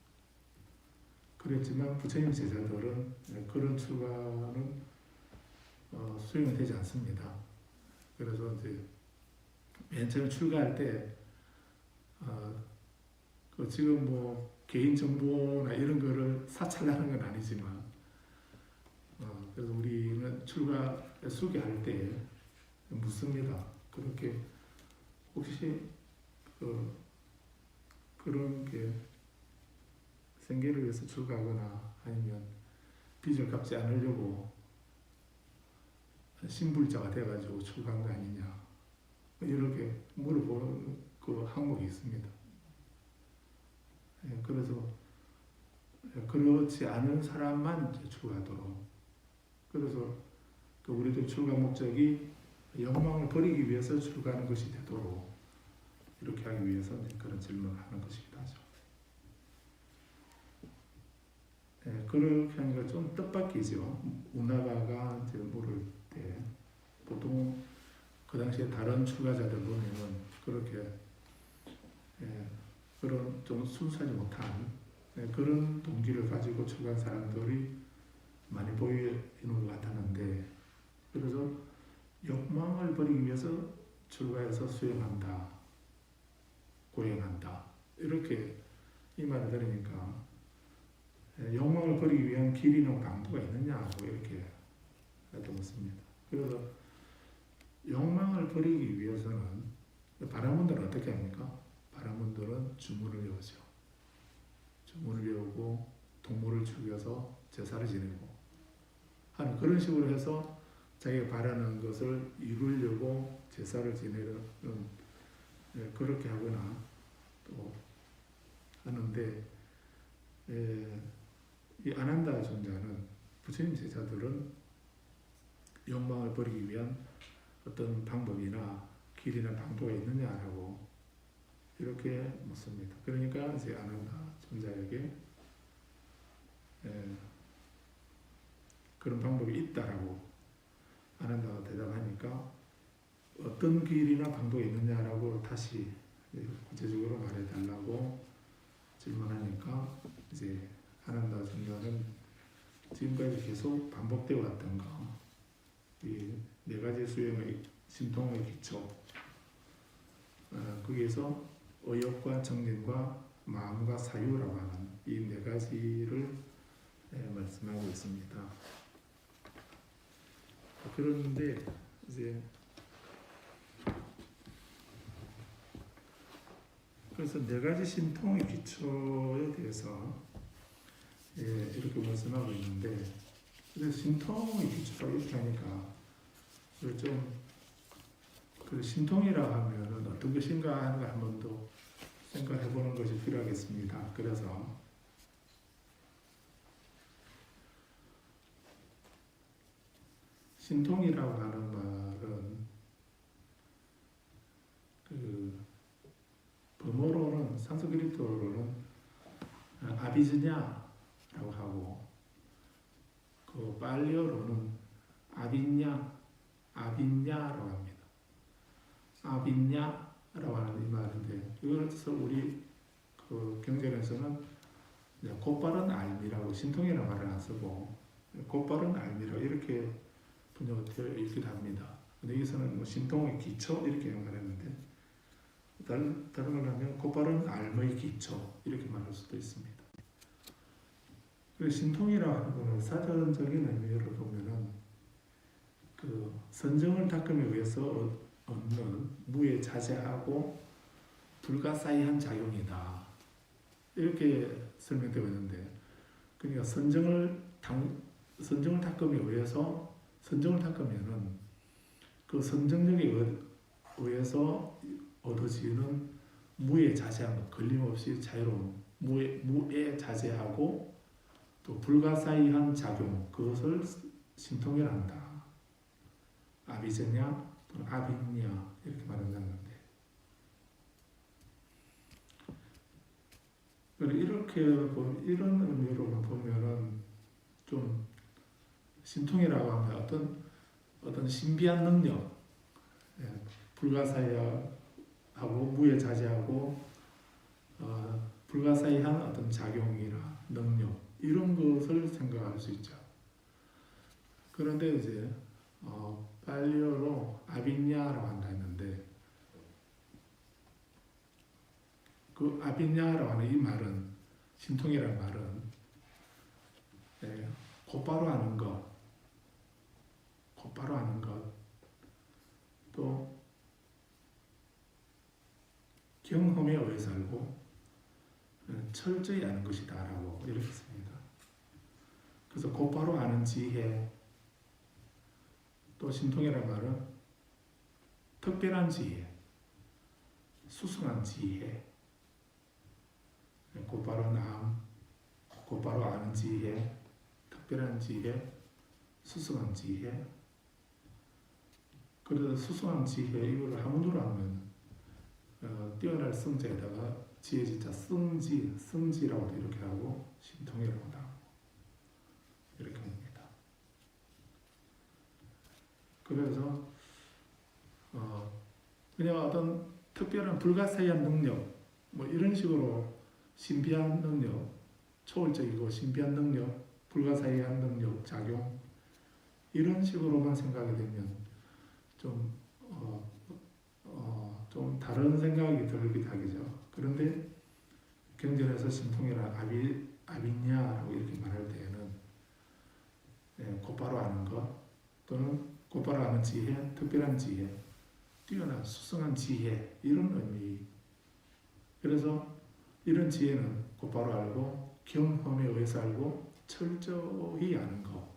그랬지만 부처님 제자들은 그런 출가는 수용이 되지 않습니다. 그래서 이제 맨 처음에 출가할 때 지금 뭐 개인 정보나 이런 거를 사찰하는 건 아니지만 그래서 우리는 출가 수기할 때 묻습니다. 그렇게 혹시 그런 게 생계를 위해서 출가하거나 아니면 빚을 갚지 않으려고 신불자가 돼가지고 출가한 거 아니냐 이렇게 물어보는 그 항목이 있습니다. 그래서 그렇지 않은 사람만 이제 출가하도록. 그래서 우리도 출가 목적이 욕망을 버리기 위해서 출가하는 것이 되도록 이렇게 하기 위해서 이제 그런 질문을 하는 것이기도 하죠. 그렇게 하니까 좀 뜻밖이죠. 운하가가 이제 물을 때 보통 그 당시에 다른 출가자들 보면은 그렇게 그런 좀 순수하지 못한 그런 동기를 가지고 출가한 사람들이 많이 보이는 것 같았는데, 그래서 욕망을 버리기 위해서 출가해서 수행한다, 고행한다 이렇게 이 말을 들으니까 욕망을 버리기 위한 길이나 방도가 있느냐고 이렇게 묻습니다. 그래서 욕망을 버리기 위해서는 바라문들은 어떻게 합니까? 바라문들은 주문을 외우죠. 주문을 외우고 동물을 죽여서 제사를 지내고 하는 그런 식으로 해서 자기가 바라는 것을 이루려고 제사를 지내는 그렇게 하거나 또 하는데, 이 아난다 존자는 부처님 제자들은 욕망을 버리기 위한 어떤 방법이나 길이나 방도가 있느냐라고 이렇게 묻습니다. 그러니까 이제 아난다 존자에게 그런 방법이 있다라고 아난다가 대답하니까 어떤 길이나 방도가 있느냐라고 다시 구체적으로 말해달라고 질문하니까 이제 아난다 존자는 지금까지 계속 반복되어 왔던 거, 이 네 가지 수행의 신통의 기초, 거기에서 의욕과 정진과 마음과 사유라고 하는 이 네 가지를 말씀하고 있습니다. 그런데 이제 그래서 네 가지 신통의 기초에 대해서 이렇게 말씀하고 있는데, 그래서 신통의 기초라고 이렇게 하니까 그 신통이라 하면 어떤 것인가 하는 걸 한 번 더 생각해 보는 것이 필요하겠습니다. 그래서 신통이라고 하는 말은 그 범어로는 산스크리트어로는 아비즈냐라고 하고, 그 팔리어로는 아빈냐라고 합니다. 아빈냐라고 하는 이 말인데, 이것을 우리 그 경전에서는 곧바른 알미라고, 신통이라는 말을 안 쓰고 곧바른 알미라고 이렇게 번역되어 있기도 합니다. 근데 여기서는 뭐 신통의 기초 이렇게 말했는데, 다른 말로 하면 곧바른 알의 기초 이렇게 말할 수도 있습니다. 그래서 신통이라고 하는 것은 사전적인 의미로 보면은 그 선정을 닦음에 의해서 얻는 무에 자제하고 불가사의한 작용이다, 이렇게 설명되어 있는데, 그러니까 선정을 닦음에 의해서, 선정을 닦으면은 그 선정력에 의해서 얻어지는 무에 자제한 것, 걸림없이 자유로운 무에 자제하고 또 불가사의한 작용, 그것을 신통이라 한다. 아비제냐 또는 아빈냐 이렇게 말한다는 건데, 이렇게 이런 의미로 보면은 좀 신통이라고 하면 어떤 신비한 능력, 불가사의하고 무에 자제하고 불가사의한 어떤 작용이나 능력, 이런 것을 생각할 수 있죠. 그런데 이제 팔리어로 아빈냐라고 한다 했는데, 그 아비냐라고 하는 이 말은 신통이라는 말은 곧바로 하는 것, 곧바로 하는 것, 또 경험에 의해서 알고 철저히 아는 것이다라고 이렇게 씁니다. 그래서 곧바로 아는 지혜, 또 신통이라는 말은 특별한 지혜, 수승한 지혜, 곧바로 남, 곧바로 아는 지혜, 특별한 지혜, 수승한 지혜. 그래서 수승한 지혜 이걸 한문으로 하면 뛰어날 성자에다가 지혜 진짜 성지라고도 이렇게 하고 신통이라고도 하고 이렇게 합니다. 그래서 그냥 어떤 특별한 불가사의한 능력, 뭐 이런 식으로 신비한 능력, 초월적이고 신비한 능력, 불가사의한 능력, 작용 이런 식으로만 생각이 되면 좀 다른 생각이 들기도 하겠죠. 그런데 경전에서 신통이라 아비냐라고 이렇게 말할 때에는 곧바로 아는 것 또는 곧바로 아는 지혜, 특별한 지혜, 뛰어난 수승한 지혜 이런 의미. 그래서 이런 지혜는 곧바로 알고 경험에 의해서 알고 철저히 아는 것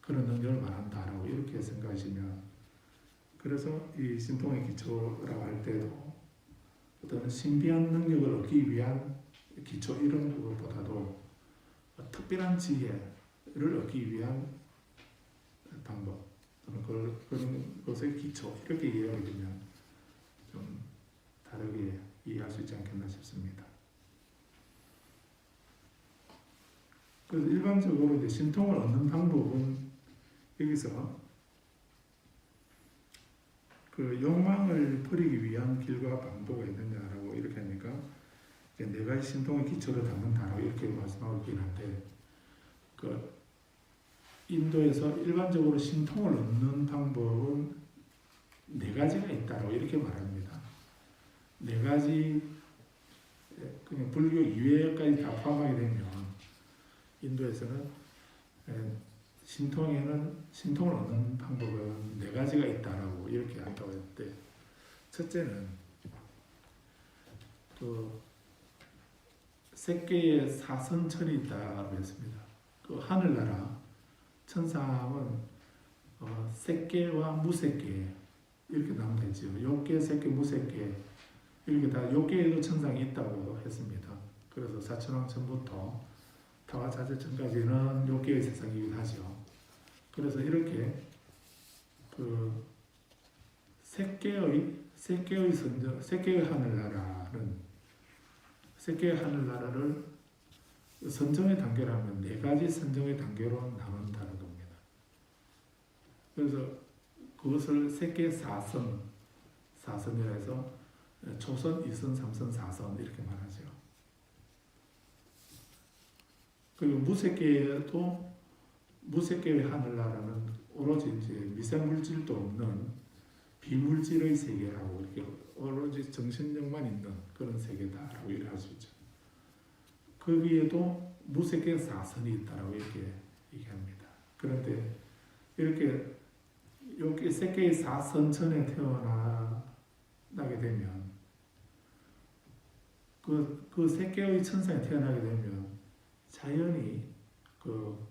그런 능력을 말한다라고 이렇게 생각하시면 그래서 이 신통의 기초라고 할 때도 어떤 신비한 능력을 얻기 위한 기초 이런 것보다도 특별한 지혜를 얻기 위한 방법 또는 그런 것의 기초 이렇게 이해하게 되면 좀 다르게 이해할 수 있지 않겠나 싶습니다. 그래서 일반적으로 이제 신통을 얻는 방법은 여기서 그 욕망을 버리기 위한 길과 방도가 있느냐라고 이렇게 하니까 네 가지 신통의 기초를 담는다라고 이렇게 말씀하고 있긴 한데 그 인도에서 일반적으로 신통을 얻는 방법은 네 가지가 있다라고 이렇게 말합니다. 네 가지 그냥 불교 이외까지 다 포함하게 되면 인도에서는 신통을 얻는 방법은 네 가지가 있다라고 이렇게 한다고 했는데 첫째는 그 셋개의 사선천이 있다고 했습니다. 그 하늘나라 천상은 셋개와 무셋개 이렇게 나오면 되죠. 욕계, 셋개, 무셋개 이렇게 다 욕계에도 천상이 있다고 했습니다. 그래서 사천왕 전부터 타와자재천까지는 욕계의 세상이기도 하죠. 그래서 이렇게 그 셋개의 선정, 셋개의 하늘나라를 선정의 단계라면 네 가지 선정의 단계로 나눈다는 겁니다. 그래서 그것을 셋개 사선이라 해서 초선, 이선, 삼선, 사선 이렇게 말하죠. 그리고 무색계의 하늘나라는 오로지 이제 미생물질도 없는 비물질의 세계라고 이렇게 오로지 정신력만 있는 그런 세계다라고 이해할 수 있죠. 거기에도 무색계 사선이 있다라고 이렇게 얘기합니다. 그런데 이렇게 여기 색계의 사선천에 태어나게 되면 그 색계의 천상에 태어나게 되면 자연히 그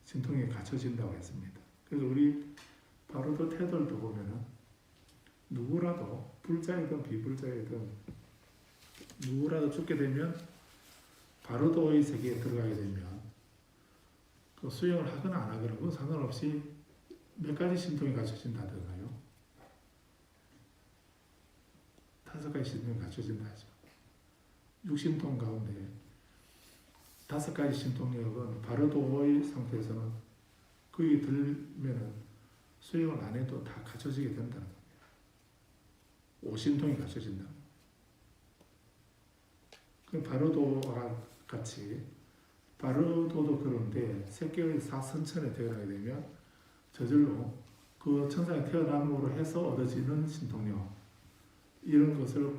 신통에 갖춰진다고 했습니다. 그래서 우리 바로도 태도를 보면은 누구라도 불자이든 비불자이든 누구라도 죽게 되면 바로도의 세계에 들어가게 되면 그 수행을 하거나 안 하거나 그건 상관없이 몇 가지 신통이 갖춰진다든가요. 5가지 신통이 갖춰진다 하죠. 6신통 가운데 5가지 신통력은 바로도의 상태에서는 거기 들면은 수행을 안 해도 다 갖춰지게 된다는 겁니다. 5신통이 갖춰진다. 그 바로도와 같이 바로도도 그런데 색계의 사선천에 태어나게 되면 저절로 그 천상에 태어남으로 해서 얻어지는 신통력 이런 것을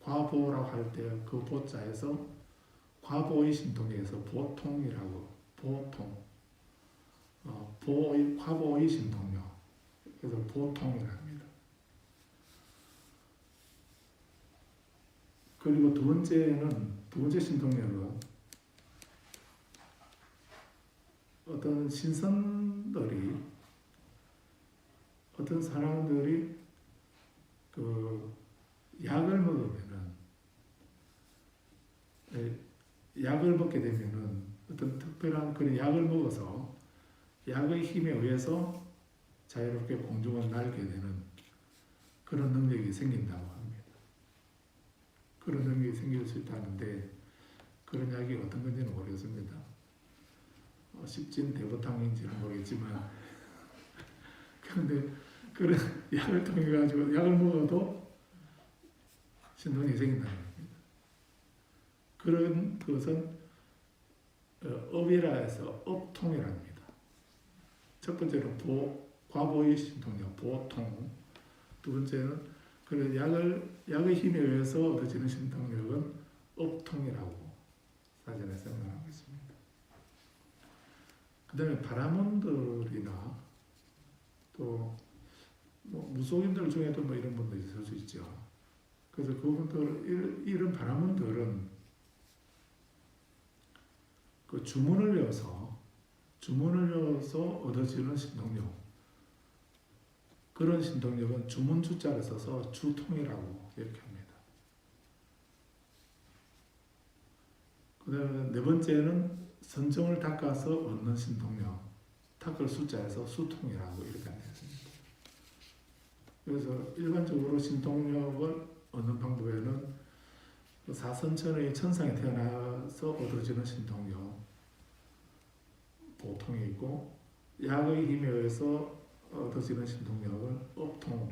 과보라고 할 때 그 보자에서 과보의 신통에서 보통이라고 보통 과보의 신통력 그래서 보통이라 합니다. 그리고 두 번째 신통력은 어떤 신선들이 어떤 사람들이 그 약을 먹게 되면은 어떤 특별한 그런 약을 먹어서 약의 힘에 의해서 자유롭게 공중을 날게 되는 그런 능력이 생긴다고 합니다. 그런 능력이 생길 수 있다는데 그런 약이 어떤 건지는 모르겠습니다. 십진대보탕인지는 모르겠지만 그런데 그런 약을 통해 가지고 약을 먹어도 신통이 생긴다는 겁니다. 그런 것은 업이라 해서 업통이라 합니다. 첫 번째는 과보의 신통력, 보통. 두 번째는 그런 약의 힘에 의해서 얻어지는 신통력은 업통이라고 사전에 설명하고 있습니다. 그 다음에 바라몬들이나 또 무속인들 중에도 이런 분들이 있을 수 있죠. 그래서 그분들 이런 바라몬들은 그 주문을 외워서 얻어지는 신통력 그런 신통력은 주문 주자를 써서 주통이라고 이렇게 합니다. 그 다음에 네 번째는 선정을 닦아서 얻는 신통력 닦을 숫자에서 수통이라고 이렇게 되었습니다. 그래서 일반적으로 신통력을 얻는 방법에는 사선천의 천상에 태어나서 얻어지는 신통력 보통이 있고 약의 힘에 의해서 얻어지는 신통력은 업통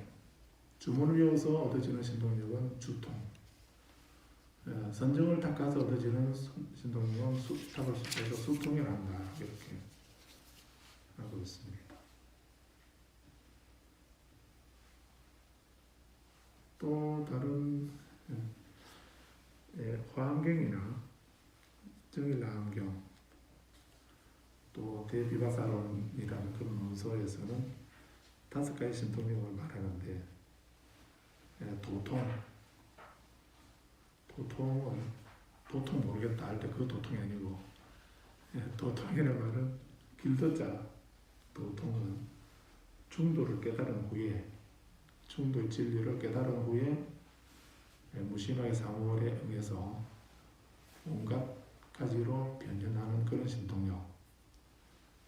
주문을 외워서 얻어지는 신통력은 주통 선정을 닦아서 얻어지는 신통력은 닦을 숫자에서 수통이라 한다 이렇게 하고 있습니다. 또 다른 화엄경이나 정일라엄경 또 대비바사론이라는 그런 문서에서는 5가지 신통력을 말하는데 도통 모르겠다 할 때 그 도통이 아니고 도통이라는 말은 길도자 도통은 중도를 깨달은 후에 중도의 진리를 깨달은 후에 무심하게 사물에 응해서 온갖 가지로 변현하는 그런 신통력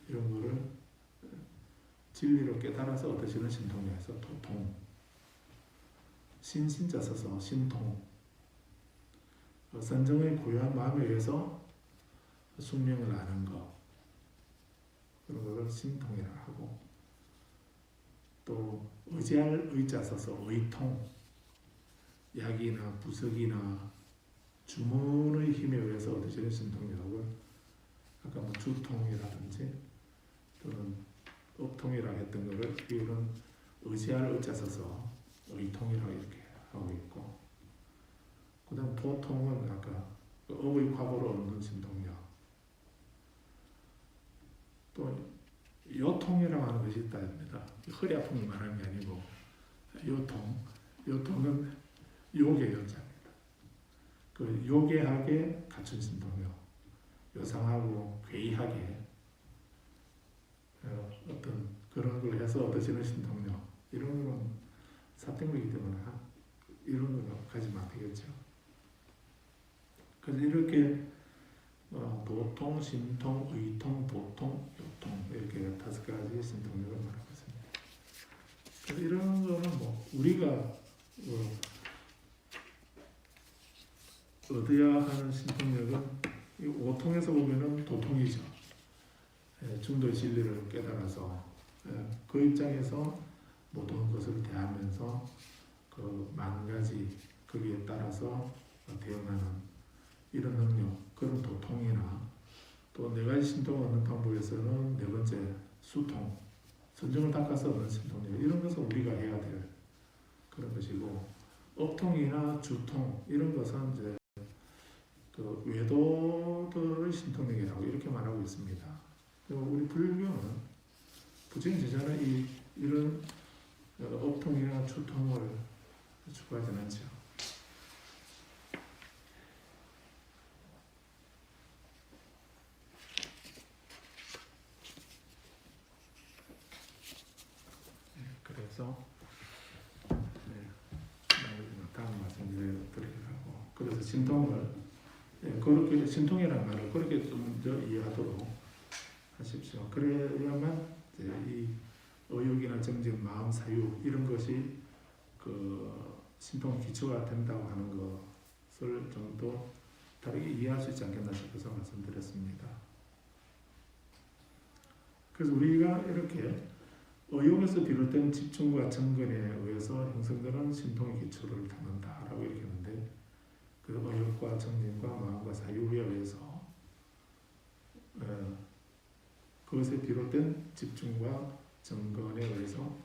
이런 거를 진리로 깨달아서 얻으시는 신통력에서 도통 신자 써서 신통 선정의 고요한 마음에 의해서 숙명을 아는 것 그런 거를 신통이라 하고 또 의지할 의자 써서 의통 약이나 부석이나 주문의 힘에 의해서 얻으시는 신통력을 아까 주통이라든지 또는 업통이라 했던 것을 이런 의지할 의자 써서 의통이라고 이렇게 하고 있고 그 다음 보통은 아까 업의 과보로 얻는 신통력 또 요통이라고 하는 것이 있다 합니다. 허리 아픔을 말하는 게 아니고 요통은 요괴 여자입니다. 그 요괴하게 갖춘 신통력 요상하고 괴이하게 어떤 그런 걸 해서 얻어지는 신통력 이런 거는 사택이기 때문에 이런 걸 가지면 안 되겠죠. 그래서 이렇게 도통, 신통, 의통, 보통, 요통 이렇게 5가지 신통력을 말하고 있습니다. 그래서 이런 거는 우리가 얻어야 하는 신통력은 이 5통에서 보면은 도통이죠. 중도의 진리를 깨달아서 그 입장에서 모든 것을 대하면서 그 만 가지 거기에 따라서 대응하는 이런 능력, 그런 도통이나 또 4가지 신통을 얻는 방법에서는 4번째 수통, 선정을 닦아서 얻는 신통력 이런 것을 우리가 해야 될 그런 것이고 업통이나 주통 이런 것은 이제 그 외도들의 신통력이라고 이렇게 말하고 있습니다. 그리고 우리 불교는 부처님제자는 이런 업통이나 주통을 추구하지 않죠. 그래서 다음 말씀드리도록 하고, 그래서 신통을 그렇게 신통이라는 말을 그렇게 좀 더 이해하도록 하십시오. 그래야만 이제 이 의욕이나 정진, 마음, 사유 이런 것이 그 신통 기초가 된다고 하는 것을 좀 더 다르게 이해할 수 있지 않겠나 싶어서 말씀드렸습니다. 그래서 우리가 이렇게 의욕에서 비롯된 집중과 정근에 의해서 형성되는 신통의 기초를 담는다라고 이렇게 했는데, 그 의욕과 정진과 마음과 사유에 의해서 그것에 비롯된 집중과 정근에 의해서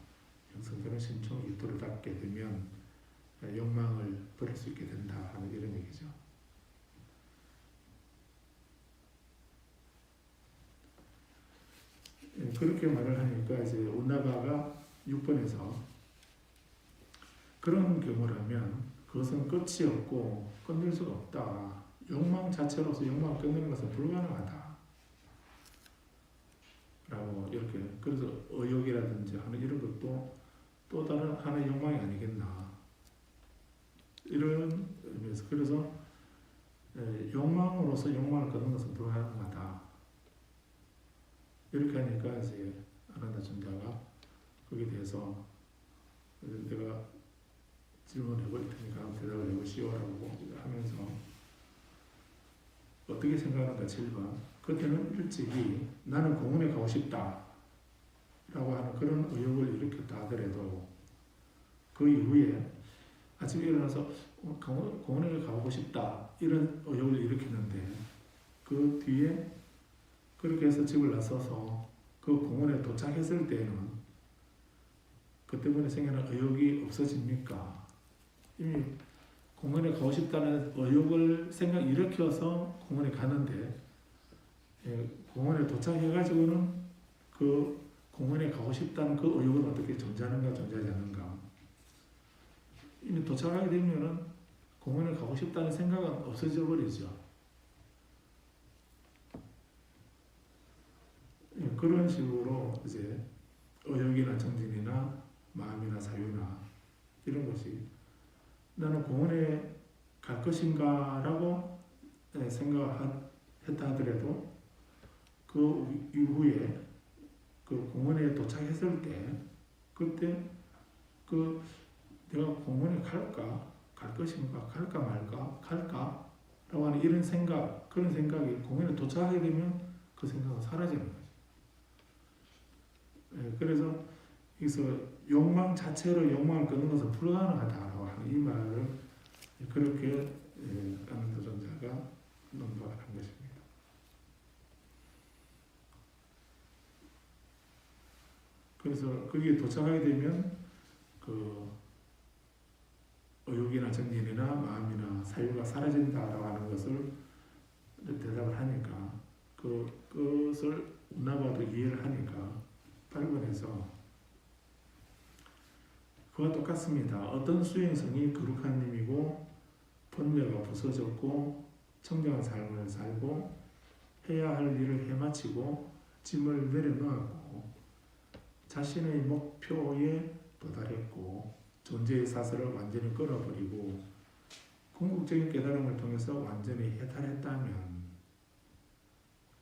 형성되는 신통의 기초를 닦게 되면 욕망을 버릴 수 있게 된다 하는 이런 얘기죠. 그렇게 말을 하니까 이제 온나바가 6번에서 그런 경우라면 그것은 끝이 없고 끊을 수가 없다. 욕망 자체로서 욕망을 끊는 것은 불가능하다. 라고 이렇게, 그래서 의욕이라든지 하는 이런 것도 또 다른 하나의 욕망이 아니겠나. 이런 의미에서, 그래서 욕망으로서 욕망을 끊는 것은 불가능하다. 이렇게 하니까 이제 아난다 존자가 거기에 대해서 내가 질문해 볼 테니까 대답을 해보시오라고 하면서 어떻게 생각하는가 7번. 그때는 일찍이 나는 공원에 가고 싶다 라고 하는 그런 의욕을 일으켰다 하더라도 그 이후에 아침에 일어나서 공원에 가고 싶다 이런 의욕을 일으켰는데 그 뒤에 그렇게 해서 집을 나서서 그 공원에 도착했을 때는 그 때문에 생기는 의욕이 없어집니까? 이미 공원에 가고 싶다는 의욕을 일으켜서 공원에 가는데 공원에 도착해가지고는 그 공원에 가고 싶다는 그 의욕은 어떻게 존재하는가 존재하지 않는가. 이미 도착하게 되면은 공원에 가고 싶다는 생각은 없어져 버리죠. 그런 식으로 이제 의욕이나 정진이나 마음이나 사유나 이런 것이 나는 공원에 갈 것인가라고 생각했다 하더라도 그 이후에 그 공원에 도착했을 때 그때 그 내가 공원에 갈 것인가, 갈까 말까, 갈까라고 하는 이런 생각, 그런 생각이 공원에 도착하게 되면 그 생각은 사라지는 거죠. 그래서 여기서 욕망 자체로 욕망을 끊는 것은 불가능하다라고 하는 이 말을 그렇게 아난다 존자가 논박을 한 것입니다. 그래서 거기에 도착하게 되면 그 의욕이나 정진이나 마음이나 사유가 사라진다라고 하는 것을 대답을 하니까 그것을 운나바도 이해를 하니까 8번에서 그와 똑같습니다. 어떤 수행성이 거룩한 님이고 번뇌가 부서졌고 청정한 삶을 살고 해야 할 일을 해마치고 짐을 내려놓았고 자신의 목표에 도달했고 존재의 사슬을 완전히 끊어버리고 궁극적인 깨달음을 통해서 완전히 해탈했다면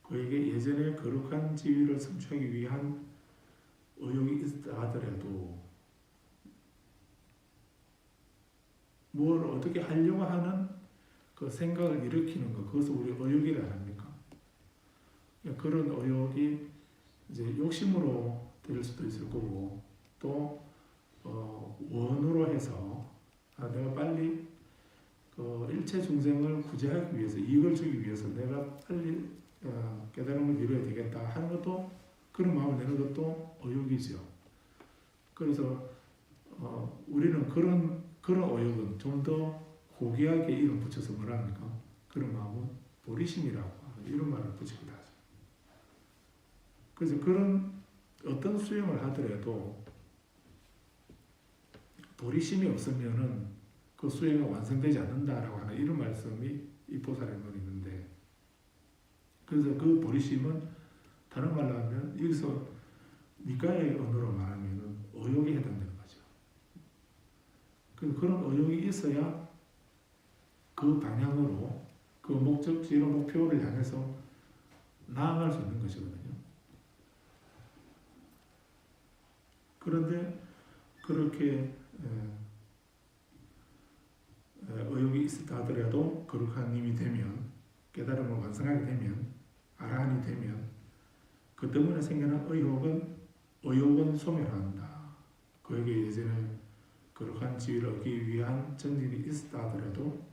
그에게 예전에 거룩한 지위를 성취하기 위한 의욕이 있다 하더라도 뭘 어떻게 하려고 하는 그 생각을 일으키는 것, 그것을 우리 의욕이라 합니까? 그런 의욕이 이제 욕심으로 될 수도 있을 거고 또 원으로 해서 내가 빨리 그 일체 중생을 구제하기 위해서 이익을 주기 위해서 내가 빨리 깨달음을 이루어야 되겠다 하는 것도 그런 마음을 내는 것도 의욕이죠. 그래서 우리는 그런 어욕은 좀 더 고귀하게 이름 붙여서 뭐랍니까? 그런 마음은 보리심이라고 이런 말을 붙이기도 하죠. 그래서 그런 어떤 수행을 하더라도 보리심이 없으면은 그 수행은 완성되지 않는다라고 하는 이런 말씀이 이 보살의문에 있는데, 그래서 그 보리심은 다른 말로 하면 여기서 니까의 언어로 말하면 어욕에 해당되는 거죠. 그런 어욕이 있어야 그 방향으로 그 목적지로 목표를 향해서 나아갈 수 있는 것이거든요. 그런데 그렇게 의욕이 있었다 하더라도 거룩한 님이 되면, 깨달음을 완성하게 되면, 아라한이 되면 그 때문에 생겨난 의욕은 소멸한다. 그에게 예전에 거룩한 지위를 얻기 위한 정진이 있었다 하더라도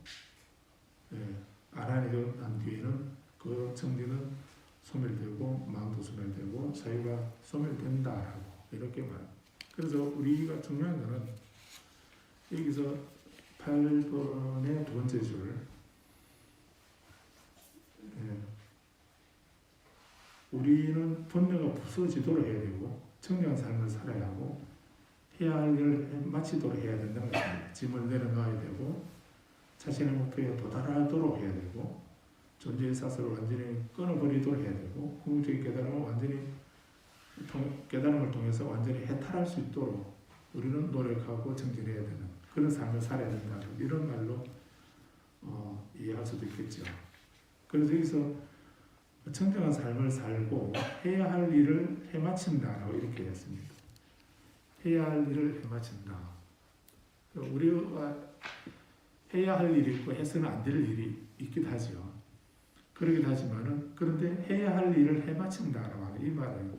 아라한이 된 뒤에는 그 정진은 소멸되고 마음도 소멸되고 자유가 소멸된다라고 이렇게 말합니다. 그래서 우리가 중요한 것은 여기서 8번의 두 번째 줄, 우리는 번뇌가 부서지도록 해야 되고 청정한 삶을 살아야 하고 해야 할 일을 마치도록 해야 된다는 것입니다. 짐을 내려놔야 되고 자신의 목표에 도달하도록 해야 되고 존재의 사슬을 완전히 끊어버리도록 해야 되고 궁극적인 깨달음을 완전히 깨달음을 통해서 완전히 해탈할 수 있도록 우리는 노력하고 정진해야 되는 그런 삶을 살아야 된다. 이런 말로 이해할 수도 있겠죠. 그래서 여기서 청정한 삶을 살고 해야 할 일을 해마친다라고 이렇게 했습니다. 해야 할 일을 해마친다. 우리가 해야 할 일이 있고 해서는 안 될 일이 있기도 하죠. 그러기도 하지만은 그런데 해야 할 일을 해마친다라고 하는 이 말은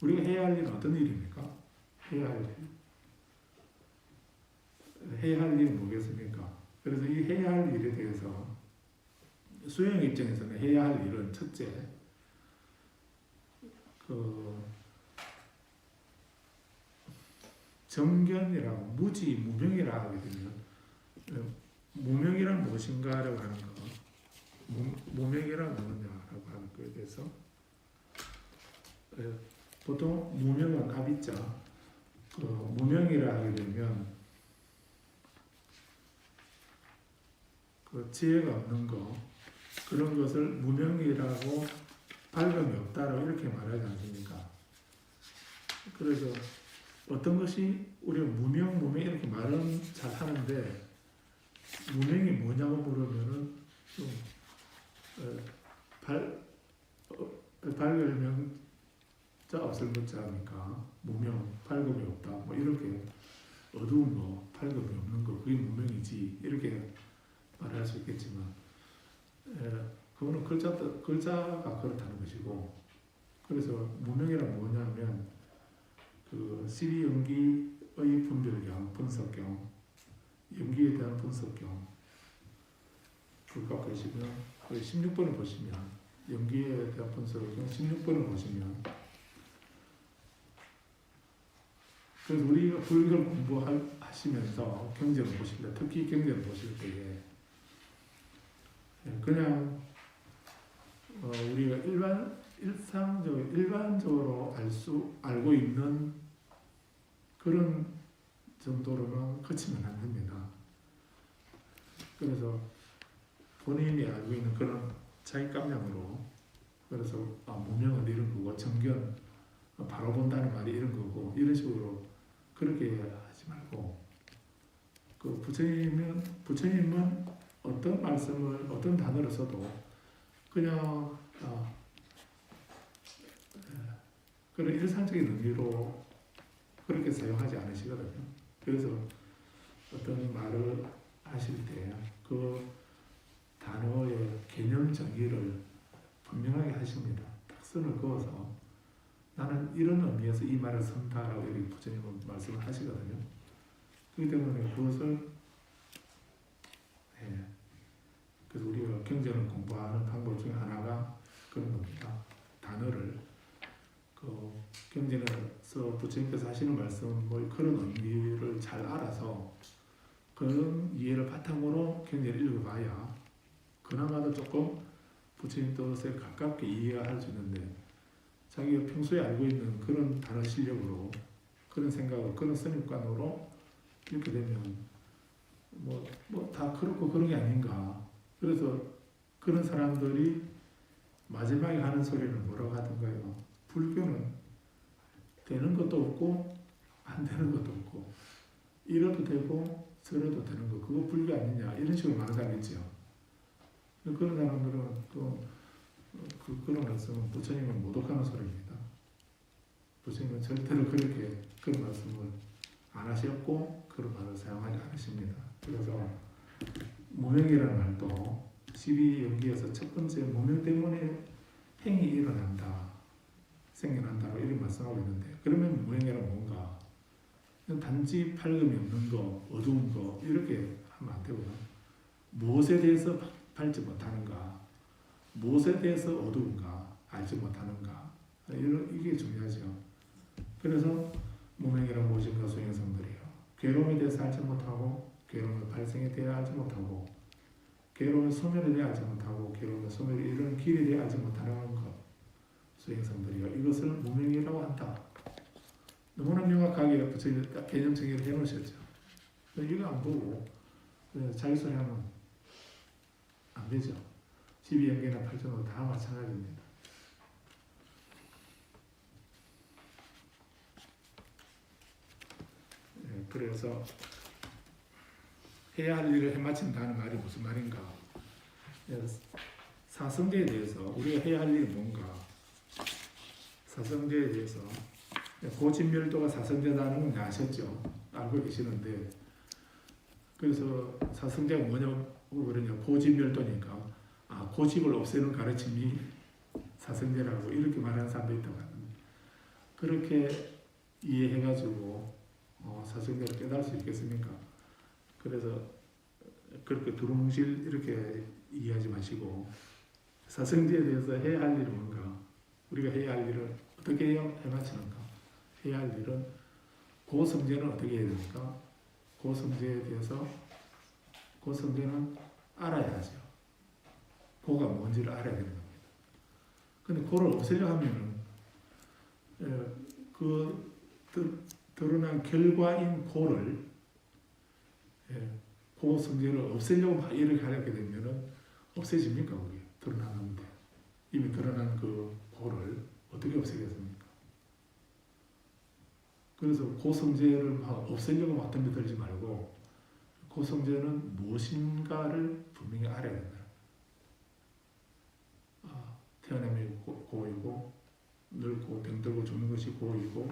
우리가 해야 할 일은 어떤 일입니까? 해야 할 일. 해야 할 일은 뭐겠습니까? 그래서 이 해야 할 일에 대해서 수행 입장에서는 해야 할 일은 첫째, 정견이라고 무명이라 하게 되면 무명이란 무엇인가라고 하는 거, 무명이란 뭐냐라고 하는 거에 대해서 보통 무명은 아비자, 무명이라 하게 되면 그 지혜가 없는 거, 그런 것을 무명이라고 발견이 없다라고 이렇게 말하지 않습니까? 그래서 어떤 것이 우리가 무명 이렇게 말은 잘 하는데 무명이 뭐냐고 물으면은 좀 발견명자 없을 것자니까 무명, 발견이 없다, 뭐 이렇게 어두운 거, 발견이 없는 거, 그게 무명이지 이렇게 말할 수 있겠지만, 그거는 글자가 그렇다는 것이고, 그래서 무명이란 뭐냐면 그 시리 연기의 분별경, 분석경, 연기에 대한 분석경, 그거 보시면 16번을 보시면 연기에 대한 분석경 16번을 보시면, 그래서 우리가 불교를 공부하시면서 경전을 보실 때, 특히 경전을 보실 때에 그냥 우리가 일반적으로 알고 있는 그런 정도로만 그치면 안 됩니다. 그래서 본인이 알고 있는 그런 자기 감량으로, 그래서 무명은 이런 거고 정견 바로 본다는 말이 이런 거고 이런 식으로 그렇게 하지 말고, 그 부처님은 어떤 말씀을 어떤 단어를 써도 그냥 그런 일상적인 의미로 그렇게 사용하지 않으시거든요. 그래서 어떤 말을 하실 때 그 단어의 개념 정의를 분명하게 하십니다. 딱 선을 그어서 나는 이런 의미에서 이 말을 쓴다라고 이렇게 부처님은 말씀을 하시거든요. 그렇기 때문에 그것을 그래서 우리가 경전을 공부하는 방법 중에 하나가 그런 겁니다. 단어를 그 경전에서 부처님께서 하시는 말씀 뭐 그런 의미를 잘 알아서 그런 이해를 바탕으로 경제를 읽어봐야 그나마도 조금 부처님 뜻에 가깝게 이해할 수 있는데 자기가 평소에 알고 있는 그런 단어 실력으로 그런 생각으로 그런 선입관으로 이렇게 되면 뭐 다 그렇고 그런 게 아닌가. 그래서 그런 사람들이 마지막에 하는 소리는 뭐라고 하던가요? 불교는 되는 것도 없고 안 되는 것도 없고 이래도 되고 저래도 되는 거 그거 불교 아니냐 이런 식으로 말하다겠죠. 그런 사람들은 또 그런 말씀은 부처님은 모독하는 소리입니다. 부처님은 절대로 그렇게 그런 말씀을 안 하셨고 그런 말을 사용하지 않으십니다. 그래서 무명이라는 말도 12연기에서 첫 번째 무명 때문에 행이 일어난다, 생겨난다고 이렇게 말씀하고 있는데 그러면 무명이란 뭔가? 단지 밝음이 없는 거, 어두운 거 이렇게 하면 안 되고요. 무엇에 대해서 밝지 못하는가, 무엇에 대해서 어두운가, 알지 못하는가 이게 중요하죠. 그래서 무명이란 무엇인가 소행성들이요. 괴로움에 대해서 알지 못하고 괴로움의 발생에 대해 알지 못하고 괴로움의 소멸에 대해 알지 못하고 괴로움의 소멸에 이르는 길에 대해 알지 못하는 것 소행성들이요. 이것을 무명이라고 한다. 너무나 명확하게 부처님 개념 정의를 해놓으셨죠. 이거 안 보고 자기 소리 하면 안 되죠. 12연계나 8전도 다 마찬가지입니다. 그래서 해야 할 일을 해마친다는 말이 무슨 말인가? 사성제에 대해서 우리가 해야 할 일이 뭔가? 사성제에 대해서 고진멸도가 사성제라는 건 아셨죠? 알고 계시는데 그래서 사성제가 뭐냐고 그러냐 고진멸도니까 고집을 없애는 가르침이 사성제라고 이렇게 말하는 사람도 있다고 합니다. 그렇게 이해해가지고 사성제를 깨달을 수 있겠습니까? 그래서 그렇게 두루뭉실 이렇게 이해하지 마시고 사성제에 대해서 해야 할 일은 뭔가? 우리가 해야 할 일을 어떻게 해마치는가? 해야 할 일은 고성제는 어떻게 해야 됩니까? 고성제에 대해서 고성제는 알아야 하죠. 고가 뭔지를 알아야 되는 겁니다. 근데 고를 없애려 하면은 그 드러난 결과인 고를 고성제를 없애려고 막 이렇게 하게 되면은 없애집니까? 그게 드러나는데 이미 드러난 그 고를 어떻게 없애겠습니까? 그래서 고성제를 막 없애려고 막 덤벼들지 말고 고성제는 무엇인가를 분명히 알아야 된다. 태어남이 고이고 늙고 병들고 죽는 것이 고이고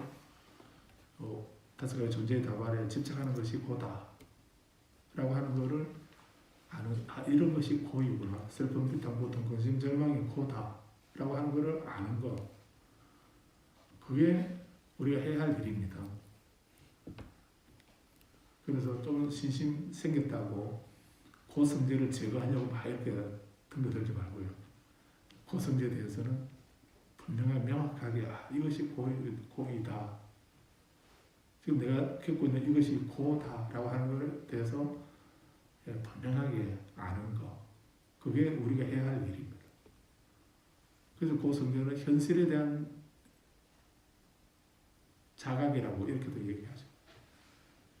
다섯 가지 존재의 다발에 집착하는 것이 고다 라고 하는 것을 아는 이런 것이 고이구나. 슬픔, 비탄, 고통, 근심, 절망이 고다 라고 하는 것을 아는 것 그게 우리가 해야 할 일입니다. 그래서 좀 신심 생겼다고 고성제를 제거하려고 막 이렇게 덤벼들지 말고요. 고성제에 대해서는 분명하게 명확하게 이것이 고이다. 지금 내가 겪고 있는 이것이 고다라고 하는 것에 대해서 분명하게 아는 것. 그게 우리가 해야 할 일입니다. 그래서 고성제는 현실에 대한 자각이라고 이렇게도 얘기하죠.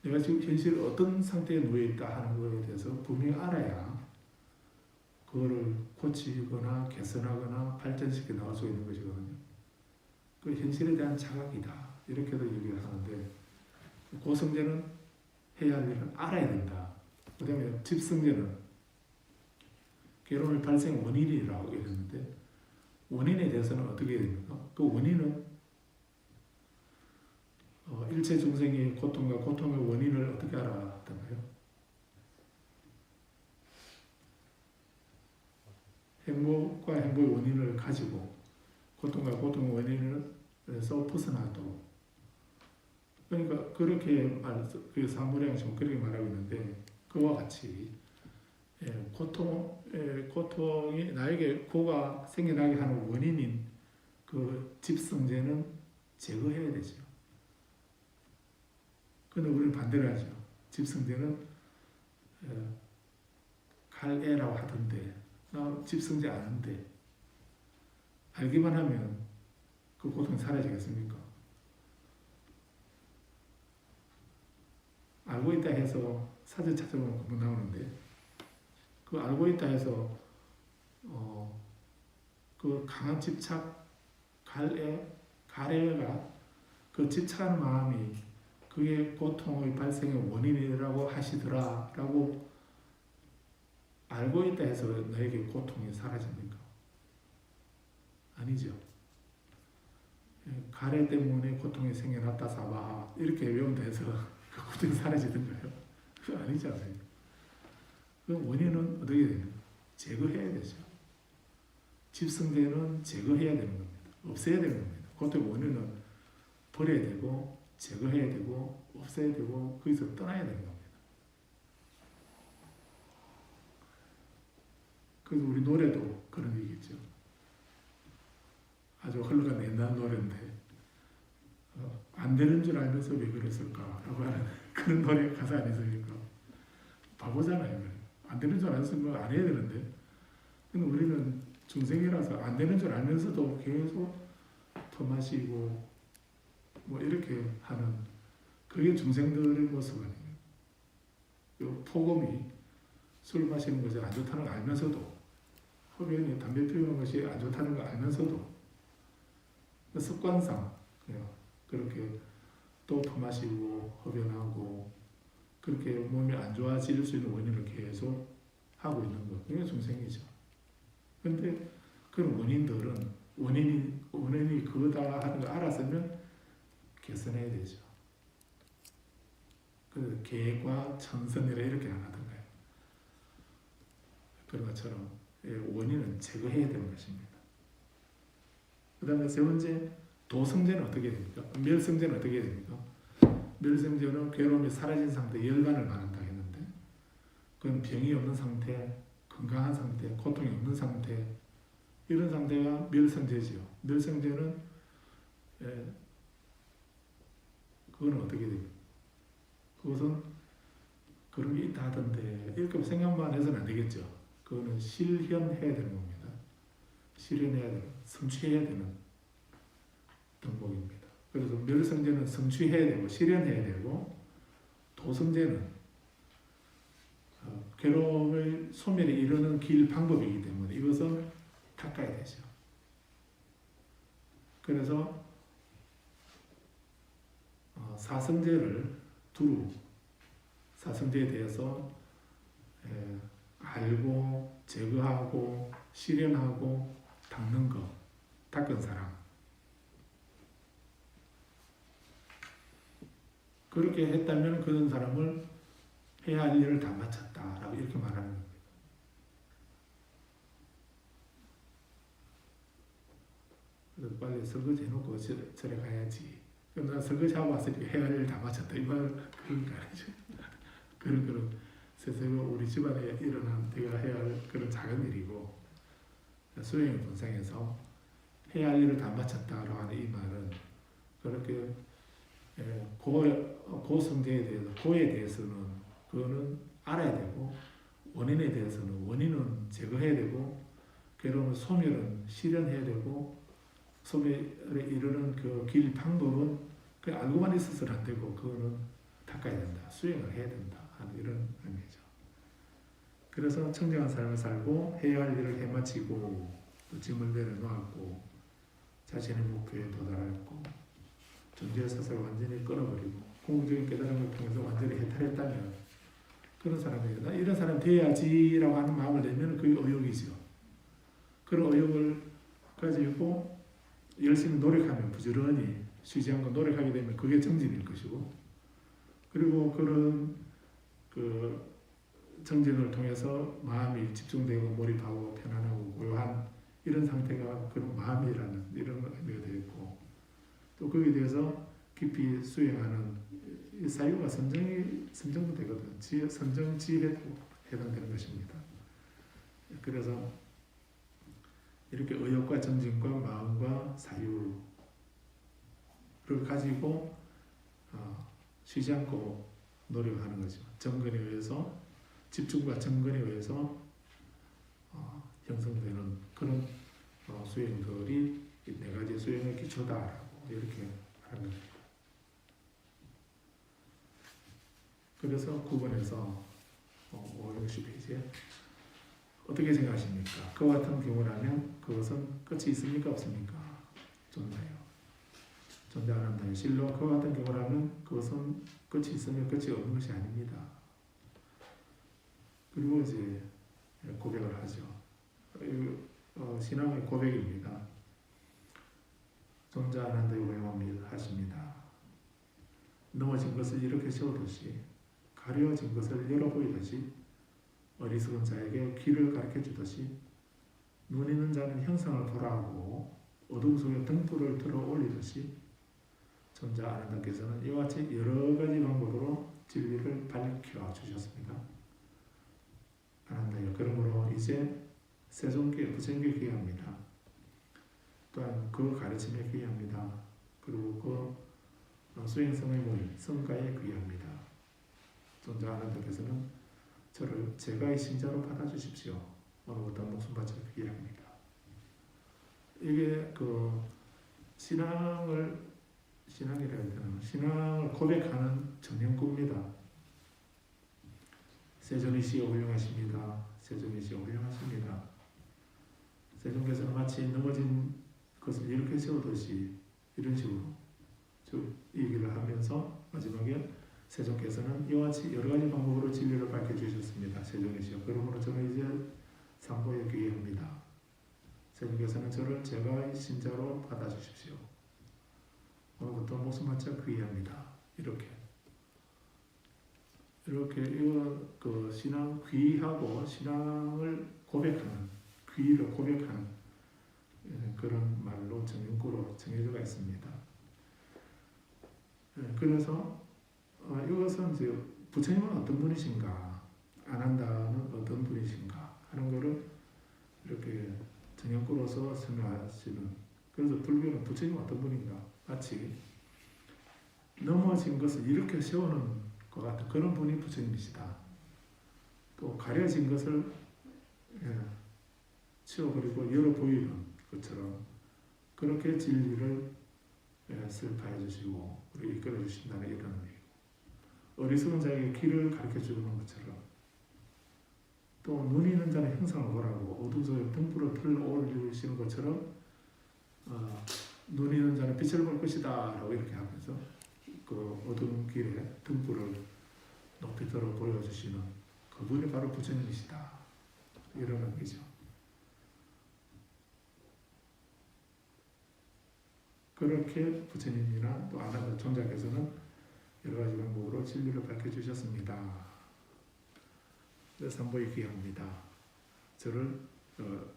내가 지금 현실 어떤 상태에 놓여있다 하는 것에 대해서 분명히 알아야 그거를 고치거나 개선하거나 발전시켜 나갈 수 있는 것이거든요. 그 현실에 대한 자각이다. 이렇게도 얘기를 하는데 고성제는 해야 할 일은 알아야 된다. 그 다음에 집성제는 괴로움의 발생 원인이라고 얘기했는데 원인에 대해서는 어떻게 해야 됩니까? 그 원인은 일체 중생의 고통과 고통의 원인을 어떻게 알았던가요? 행복과 행복의 원인을 가지고 고통과 고통의 원인에서 벗어나도록 그러니까 그렇게 그 사무량심 그렇게 말하고 있는데 그와 같이 고통이 나에게 고가 생겨나게 하는 원인인 그 집성제는 제거해야 되죠. 근데 우리는 반대로 하죠. 집성제는 갈애라고 하던데 나 집성제 아는데 알기만 하면 그 고통이 사라지겠습니까? 알고 있다 해서 사전 찾아보면 금방 나오는데 그 알고 있다 해서 그 강한 집착 가래가 그 집착하는 마음이 그게 고통의 발생의 원인이라고 하시더라라고 알고 있다 해서 너에게 고통이 사라집니까? 아니죠. 가래 때문에 고통이 생겨났다 사바 이렇게 외운다 해서 그 고통이 사라지던가요? 그거 아니지 않습니까? 그 원인은 어떻게 되냐? 제거해야 되죠. 집성제는 제거해야 되는 겁니다. 없애야 되는 겁니다. 고통의 원인은 버려야 되고 제거해야 되고 없애야 되고 거기서 떠나야 되는 겁니다. 그래서 우리 노래도 그런 얘기죠. 아주 흘러간 옛날 노래인데 안 되는 줄 알면서 왜 그랬을까라고 하는 그런 노래 가사 아니십니까? 바보잖아요. 안 되는 줄 알면서 뭐 안 해야 되는데 근데 우리는 중생이라서 안 되는 줄 알면서도 계속 토마시고 뭐 이렇게 하는 그게 중생들의 모습 아니에요. 폭음이 술 마시는 것이 안 좋다는 걸 알면서도 흡연이 담배 피우는 것이 안 좋다는 걸 알면서도 그 습관상 그렇게 또 토마시고 흡연하고 그렇게 몸이 안 좋아질 수 있는 원인을 계속 하고 있는 것 그게 중생이죠. 그런데 그런 원인들은 원인이 그거다 하는 걸 알았으면 개선해야 되죠. 그래서 계과 천선이라 이렇게 안 하던가요. 그런 것처럼 원인은 제거해야 되는 것입니다. 그 다음에 세 번째, 도성제는 어떻게 됩니까? 멸성제는 어떻게 됩니까? 멸성제는 괴로움이 사라진 상태, 열반을 말한다 했는데 그건 병이 없는 상태, 건강한 상태, 고통이 없는 상태 이런 상태가 멸성제죠. 멸성제는 그건 어떻게 됩니까? 그것은 그런 게 있다 하던데 이렇게 생각만 해서는 안 되겠죠. 그거는 실현해야 되는 겁니다. 실현해야 되는, 성취해야 되는 덕목입니다. 그래서 멸성제는 성취해야 되고 실현해야 되고 도성제는 괴로움의 소멸에 이르는 길 방법이기 때문에 이것은 닦아야 되죠. 그래서 사성제를 두루 사성제에 대해서 알고 제거하고 실현하고 닦는 것, 닦은 사람 그렇게 했다면 그런 사람을 해야 할 일을 다 마쳤다라고 이렇게 말하는 겁니다. 그래서 빨리 설거지 해놓고 절에 가야지. 그럼 나 설거지하고 왔으니까 해야 할 일을 다 마쳤다. 이 말 그런 거 아니죠. 그런 스스로 우리 집안에 일어난 내가 해야 할 그런 작은 일이고 수행의 본상에서 해야 할 일을 다 마쳤다라고 하는 이 말은 그렇게 고성제에 대해서 고에 대해서는 그거는 알아야 되고 원인에 대해서는 원인은 제거해야 되고 괴로움의 소멸은 실현해야 되고 소멸에 이르는 그 길 방법은 그냥 알고만 있어서는 안 되고 그거는 닦아야 된다. 수행을 해야 된다 하는 이런 의미죠. 그래서 청정한 삶을 살고 해야 할 일을 해마치고 또 짐을 내려놓았고 자신의 목표에 도달했고 존재의 사슬을 완전히 끊어버리고 궁극적인 깨달음을 통해서 완전히 해탈했다면 그런 사람이에요. 나 이런 사람 돼야지라고 하는 마음을 내면 그게 의욕이죠. 그런 의욕을 가지고 열심히 노력하면 부지런히 쉬지 않고 노력하게 되면 그게 정진일 것이고 그리고 그런 그 정진을 통해서 마음이 집중되고 몰입하고 편안하고 고요한 이런 상태가 그런 마음이라는 이런 의미가 되겠고 또 거기에 대해서 깊이 수행하는 이 사유가 선정도 되거든. 선정지혜도 해당되는 것입니다. 그래서 이렇게 의욕과 정진과 마음과 사유를 가지고 쉬지 않고 노력하는 거죠. 정근에 의해서 집중과 정근에 의해서 형성되는 그런 수행들이 이 네 가지 수행의 기초다라고 이렇게 하는 겁니다. 그래서 9번에서 560페이지에 어떻게 생각하십니까? 그와 같은 경우라면 그것은 끝이 있습니까? 없습니까? 존재요. 존재 안 한다는 실로 그와 같은 경우라면 그것은 끝이 있으면 끝이 없는 것이 아닙니다. 그리고 이제 고백을 하죠. 신앙의 고백입니다. 존재 안 한다고 고백하십니다. 넘어진 것을 이렇게 세우듯이 가려진 것을 열어 보이듯이 어리석은 자에게 길을 가르쳐 주듯이 눈 있는 자는 형상을 보라고 어둠 속에 등불을 들어 올리듯이 존재 안 한다께서는 이와 같이 여러 가지 방법으로 진리를 밝혀 주셨습니다. 안 한다요. 그러므로 이제 세종계, 부처님께 귀합니다. 또한 그 가르침에 귀합니다. 그리고 그 수행성의 모임, 성가에 귀합니다. 존재 안 한다께서는 저를 제가의 신자로 받아주십시오. 오늘부터 목숨 바쳐 귀합니다. 이게 그 신앙이라 해야 되나? 신앙을 고백하는 전형구입니다. 세존이시여 훌륭하십니다. 세존이시여 훌륭하십니다. 세존께서는 마치 넘어진 것을 이렇게 세우듯이 이런 식으로 얘기를 하면서 마지막에 세존께서는 이와 같이 여러 가지 방법으로 진리를 밝혀주셨습니다. 세존이시여. 그러므로 저는 이제 상고에 귀합니다. 세존께서는 저를 제가의 신자로 받아주십시오. 오늘부터 목숨 바쳐 귀합니다. 이렇게 이거 그 신앙 귀하고 신앙을 고백하는 귀를 고백하는 그런 말로 정형구로 정해져 있습니다. 그래서 이것은 이제 부처님은 어떤 분이신가, 안 한다는 어떤 분이신가 하는 거를 이렇게 정형구로서 설명하시는. 그래서 불교는 부처님은 어떤 분인가, 마치 넘어진 것을 이렇게 세우는 것 같은 그런 분이 부처님이시다. 또 가려진 것을 치워버리고 열어 보이는 것처럼 그렇게 진리를 설파해 주시고 우리 이끌어 주신다는 이런 의미고, 어리석은 자에게 길을 가르쳐 주는 것처럼 또 눈이 있는 자는 형상을 보라고 어둠 속에 등불을 틀어 올리시는 것처럼 눈이 있는 자는 빛을 볼 것이다 라고 이렇게 하면서 그 어두운 길에 등불을 높이 들어 보여주시는 그분이 바로 부처님이시다, 이런 의미죠. 그렇게 부처님이나 또 아나다 존자께서는 여러 가지 방법으로 진리를 밝혀주셨습니다. 삼보에 귀합니다. 저를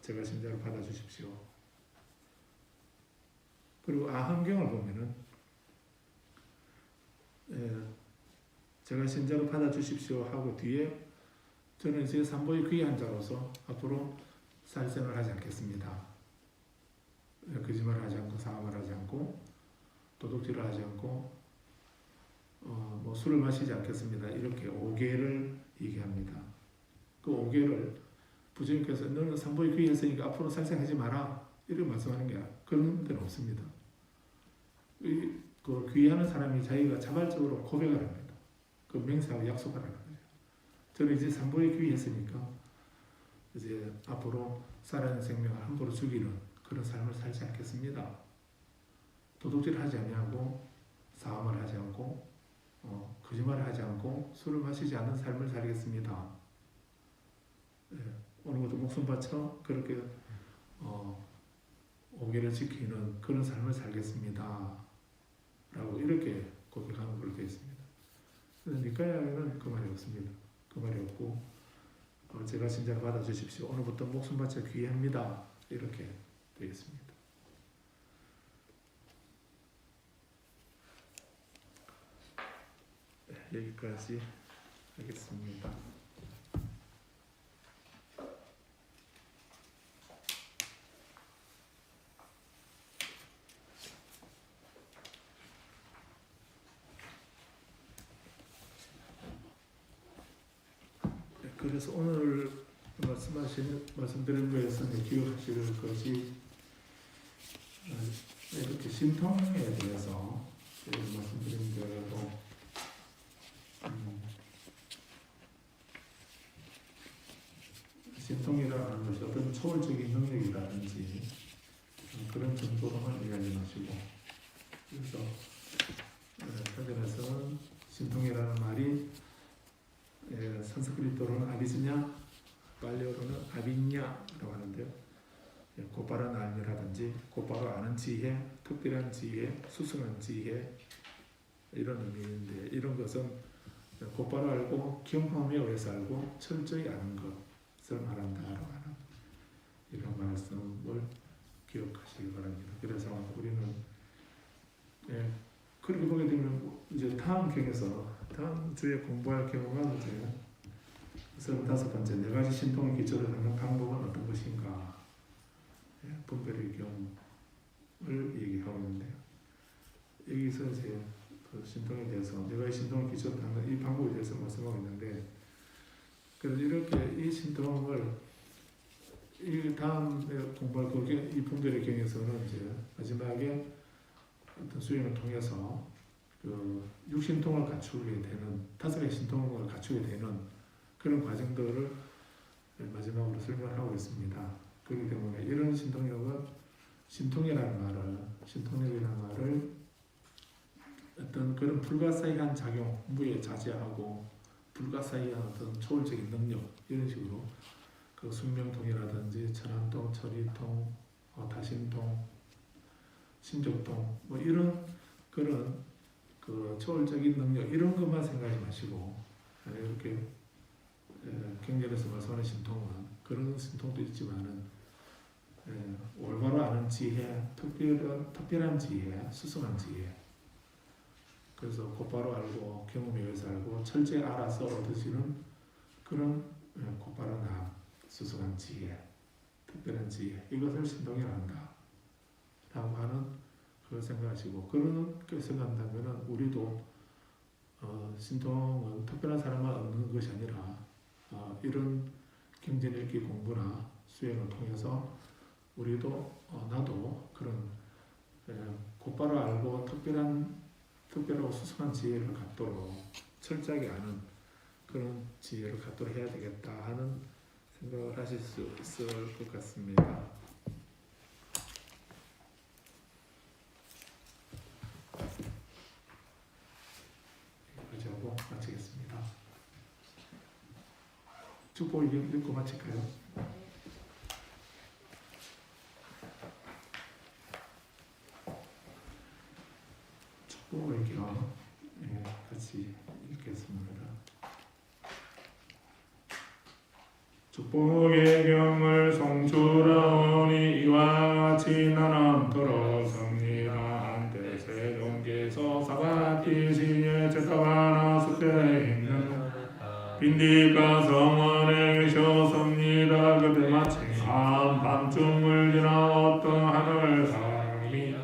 제가 신자로 받아주십시오. 그리고 아함경을 보면은 제가 신자로 받아주십시오 하고 뒤에 저는 이제 삼보에 귀한 자로서 앞으로 살생을 하지 않겠습니다. 거짓말을 하지 않고 사함을 하지 않고 도둑질을 하지 않고 뭐 술을 마시지 않겠습니다. 이렇게 5계를 얘기합니다. 그 5계를 부처님께서 너는 삼보에 귀했으니까 앞으로 살생하지 마라 이렇게 말씀하는 게 그런 데는 없습니다. 그 귀하는 사람이 자기가 자발적으로 고백을 합니다. 그 맹세하고 약속을 하는 거죠. 저는 이제 삼보에 귀했으니까 이제 앞으로 살아있는 생명을 함부로 죽이는 그런 삶을 살지 않겠습니다. 도둑질을 하지 아니하고 사함을 하지 않고 거짓말을 하지 않고 술을 마시지 않는 삶을 살겠습니다. 오늘부터 목숨 바쳐 그렇게 5계를 지키는 그런 삶을 살겠습니다. 라고 이렇게 고백하는 걸로 되어 있습니다. 니까야에는 그 말이 없습니다. 그 말이 없고 제가 신자를 받아주십시오. 오늘부터 목숨 바쳐 귀합니다. 이렇게 되어 있습니다. 여기까지 하겠습니다. 그래서 그래서 오늘 말씀드린 거에서 기억하실 것이 이렇게 신통에 대해서 말씀드린 대로 신통이라는 것이 어떤 초월적인 능력이라든지 그런 정도로만 이해하지 마시고, 그래서 사전에서는 신통이라는 말이 산스크리트어로는 아비스냐, 빨리어로는 아비냐라고 하는데요. 곧바로 알미라든지 곧바로 아는 지혜, 특별한 지혜, 수승한 지혜, 이런 의미인데, 이런 것은 곧바로 알고 경험에 의해서 알고 철저히 아는 것을 말한다라고 하는 이런 말씀을 기억하시기 바랍니다. 그래서 우리는 그렇게 보게 되면 이제 다음 경에서 다음 주에 공부할 경우가 이제 35번째 네 가지 신통의 기초를 하는 방법은 어떤 것인가, 분별의 경을 얘기하고 있는데요. 여기서 이제 그 신통에 대해서 네 가지 신통의 기초를 하는 이 방법에 대해서 말씀하고 있는데, 그래서 이렇게 이 신통을 이 다음 공부할 이 분별의 경에서는 이제 마지막에 어떤 수행을 통해서 그 육신통을 갖추게 되는, 5가지 신통을 갖추게 되는 그런 과정들을 마지막으로 설명하고 있습니다. 그렇기 때문에 이런 신통력은 신통이라는 말을 어떤 그런 불가사의한 작용, 무에 자제하고 불가사의한 어떤 초월적인 능력, 이런 식으로 그 숙명통이라든지 천안통, 처리통, 다신통, 심적통, 뭐 이런 그런 그 초월적인 능력, 이런 것만 생각하지 마시고, 이렇게 경전에서 말씀하는 신통은 그런 신통도 있지만은 올바로 아는 지혜, 특별한 지혜, 수승한 지혜, 그래서 곧바로 알고 경험에 의해서 알고 철저히 알아서 얻으시는 그런 곧바로 남, 수승한 지혜, 특별한 지혜, 이것을 신통이라 한다 라고 하는 그걸 생각하시고, 그렇게 생각한다면 우리도 신통은 특별한 사람만 얻는 것이 아니라 이런 경전 읽기 공부나 수행을 통해서 우리도 나도 그런 곧바로 알고 특별하고 수승한 지혜를 갖도록 철저하게 아는 그런 지혜를 갖도록 해야 되겠다 하는 생각을 하실 수 있을 것 같습니다. 여기까지 하고 마치겠습니다. 축복 읽고 마칠까요? 축복의 경 같이 읽겠습니다. 축복의 경을 송출하오니 이와 같이 나는 들었습니다. 한때 세종께서 사바티시에 제사바나 숲에 있는 빈디가 성원에 계셨습니다. 그때 마침 한밤중을 지나 어떤 하늘 사람이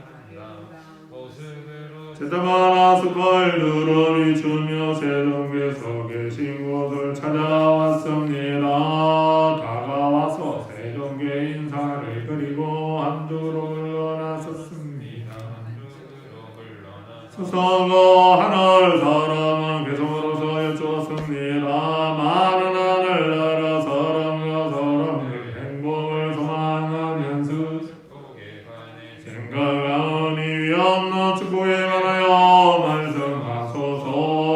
제사바나 숲을 누르니 주며 세종께서 계신 곳을 찾아왔습니다. 다가와서 세종께 인사를 드리고 한두로 물러났었습니다. 서서 하늘 사람은 계속으로서 여쭈었습니다. 많은 하늘나라 사람과 사람의 행복을 소망하면서 생각하니 위없는 축복에 관하여 말씀하소서.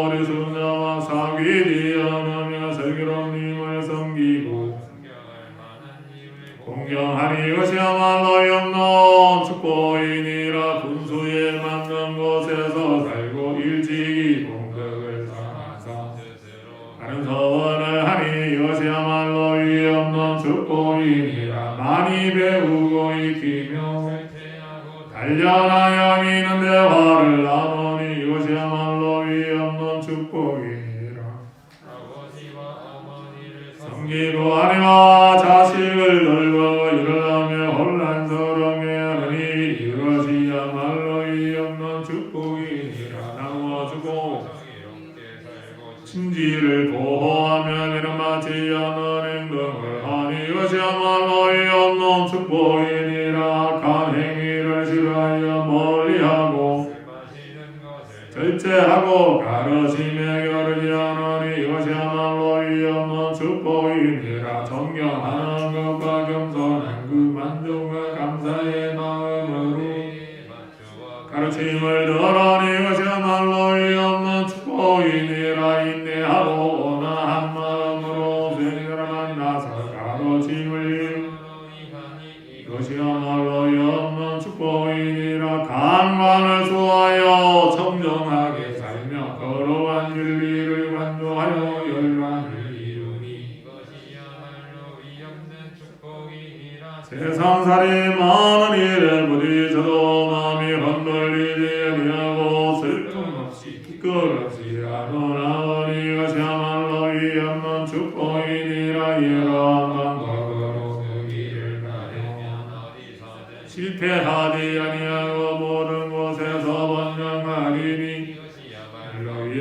우리 순자와 사귀지 않으며 슬기로운 님을 섬기고 공경하니 이것이야말로 위없는 축복이니라. 분수에 맞는 곳에서 살고 일찍이 공덕을 쌓아서 다른 서원을 하니 이것이야말로 위없는 축복이니라. 많이 배우고 익히며 단련하여 미는 대화를 나누니 이것이야말로 위없는 축복이니라. 섬기고 아내와 자식을 돌보고 일어나며 혼란스럽게 하니 이것이야말로 위없는 축복이니라. 나누어주고 친지를 보호하며 이름 맞지 않아 하고 가르침에 겨루지 않으니 이것이야말로 이 없는 축복이니라. 존경하는 것과 겸손한 그 만족과 감사의 마음으로 가르침을 들으니 이것이야말로 이 없는 축복이니라. 인내하고 온화한 마음으로 세상을 만나서 가르침을 이것이야말로 이 없는 축복이니라. 강만을 수하여 청정하게 살며 거룩한 진리를 간구하여 열반을 이루니 이것이야말로 이 없는 축복이니라. 세상살이 많은 일에 부딪혀도 마음이 흔들리지 아니하고 슬픔 없이 기꺼없이 하노라니 이것이야말로 이 없는 축복이니라. 여러 방법으로 그 길을 가려면 실패하지 아니하고 모든 곳에서 번영하리니 이것이야말로 이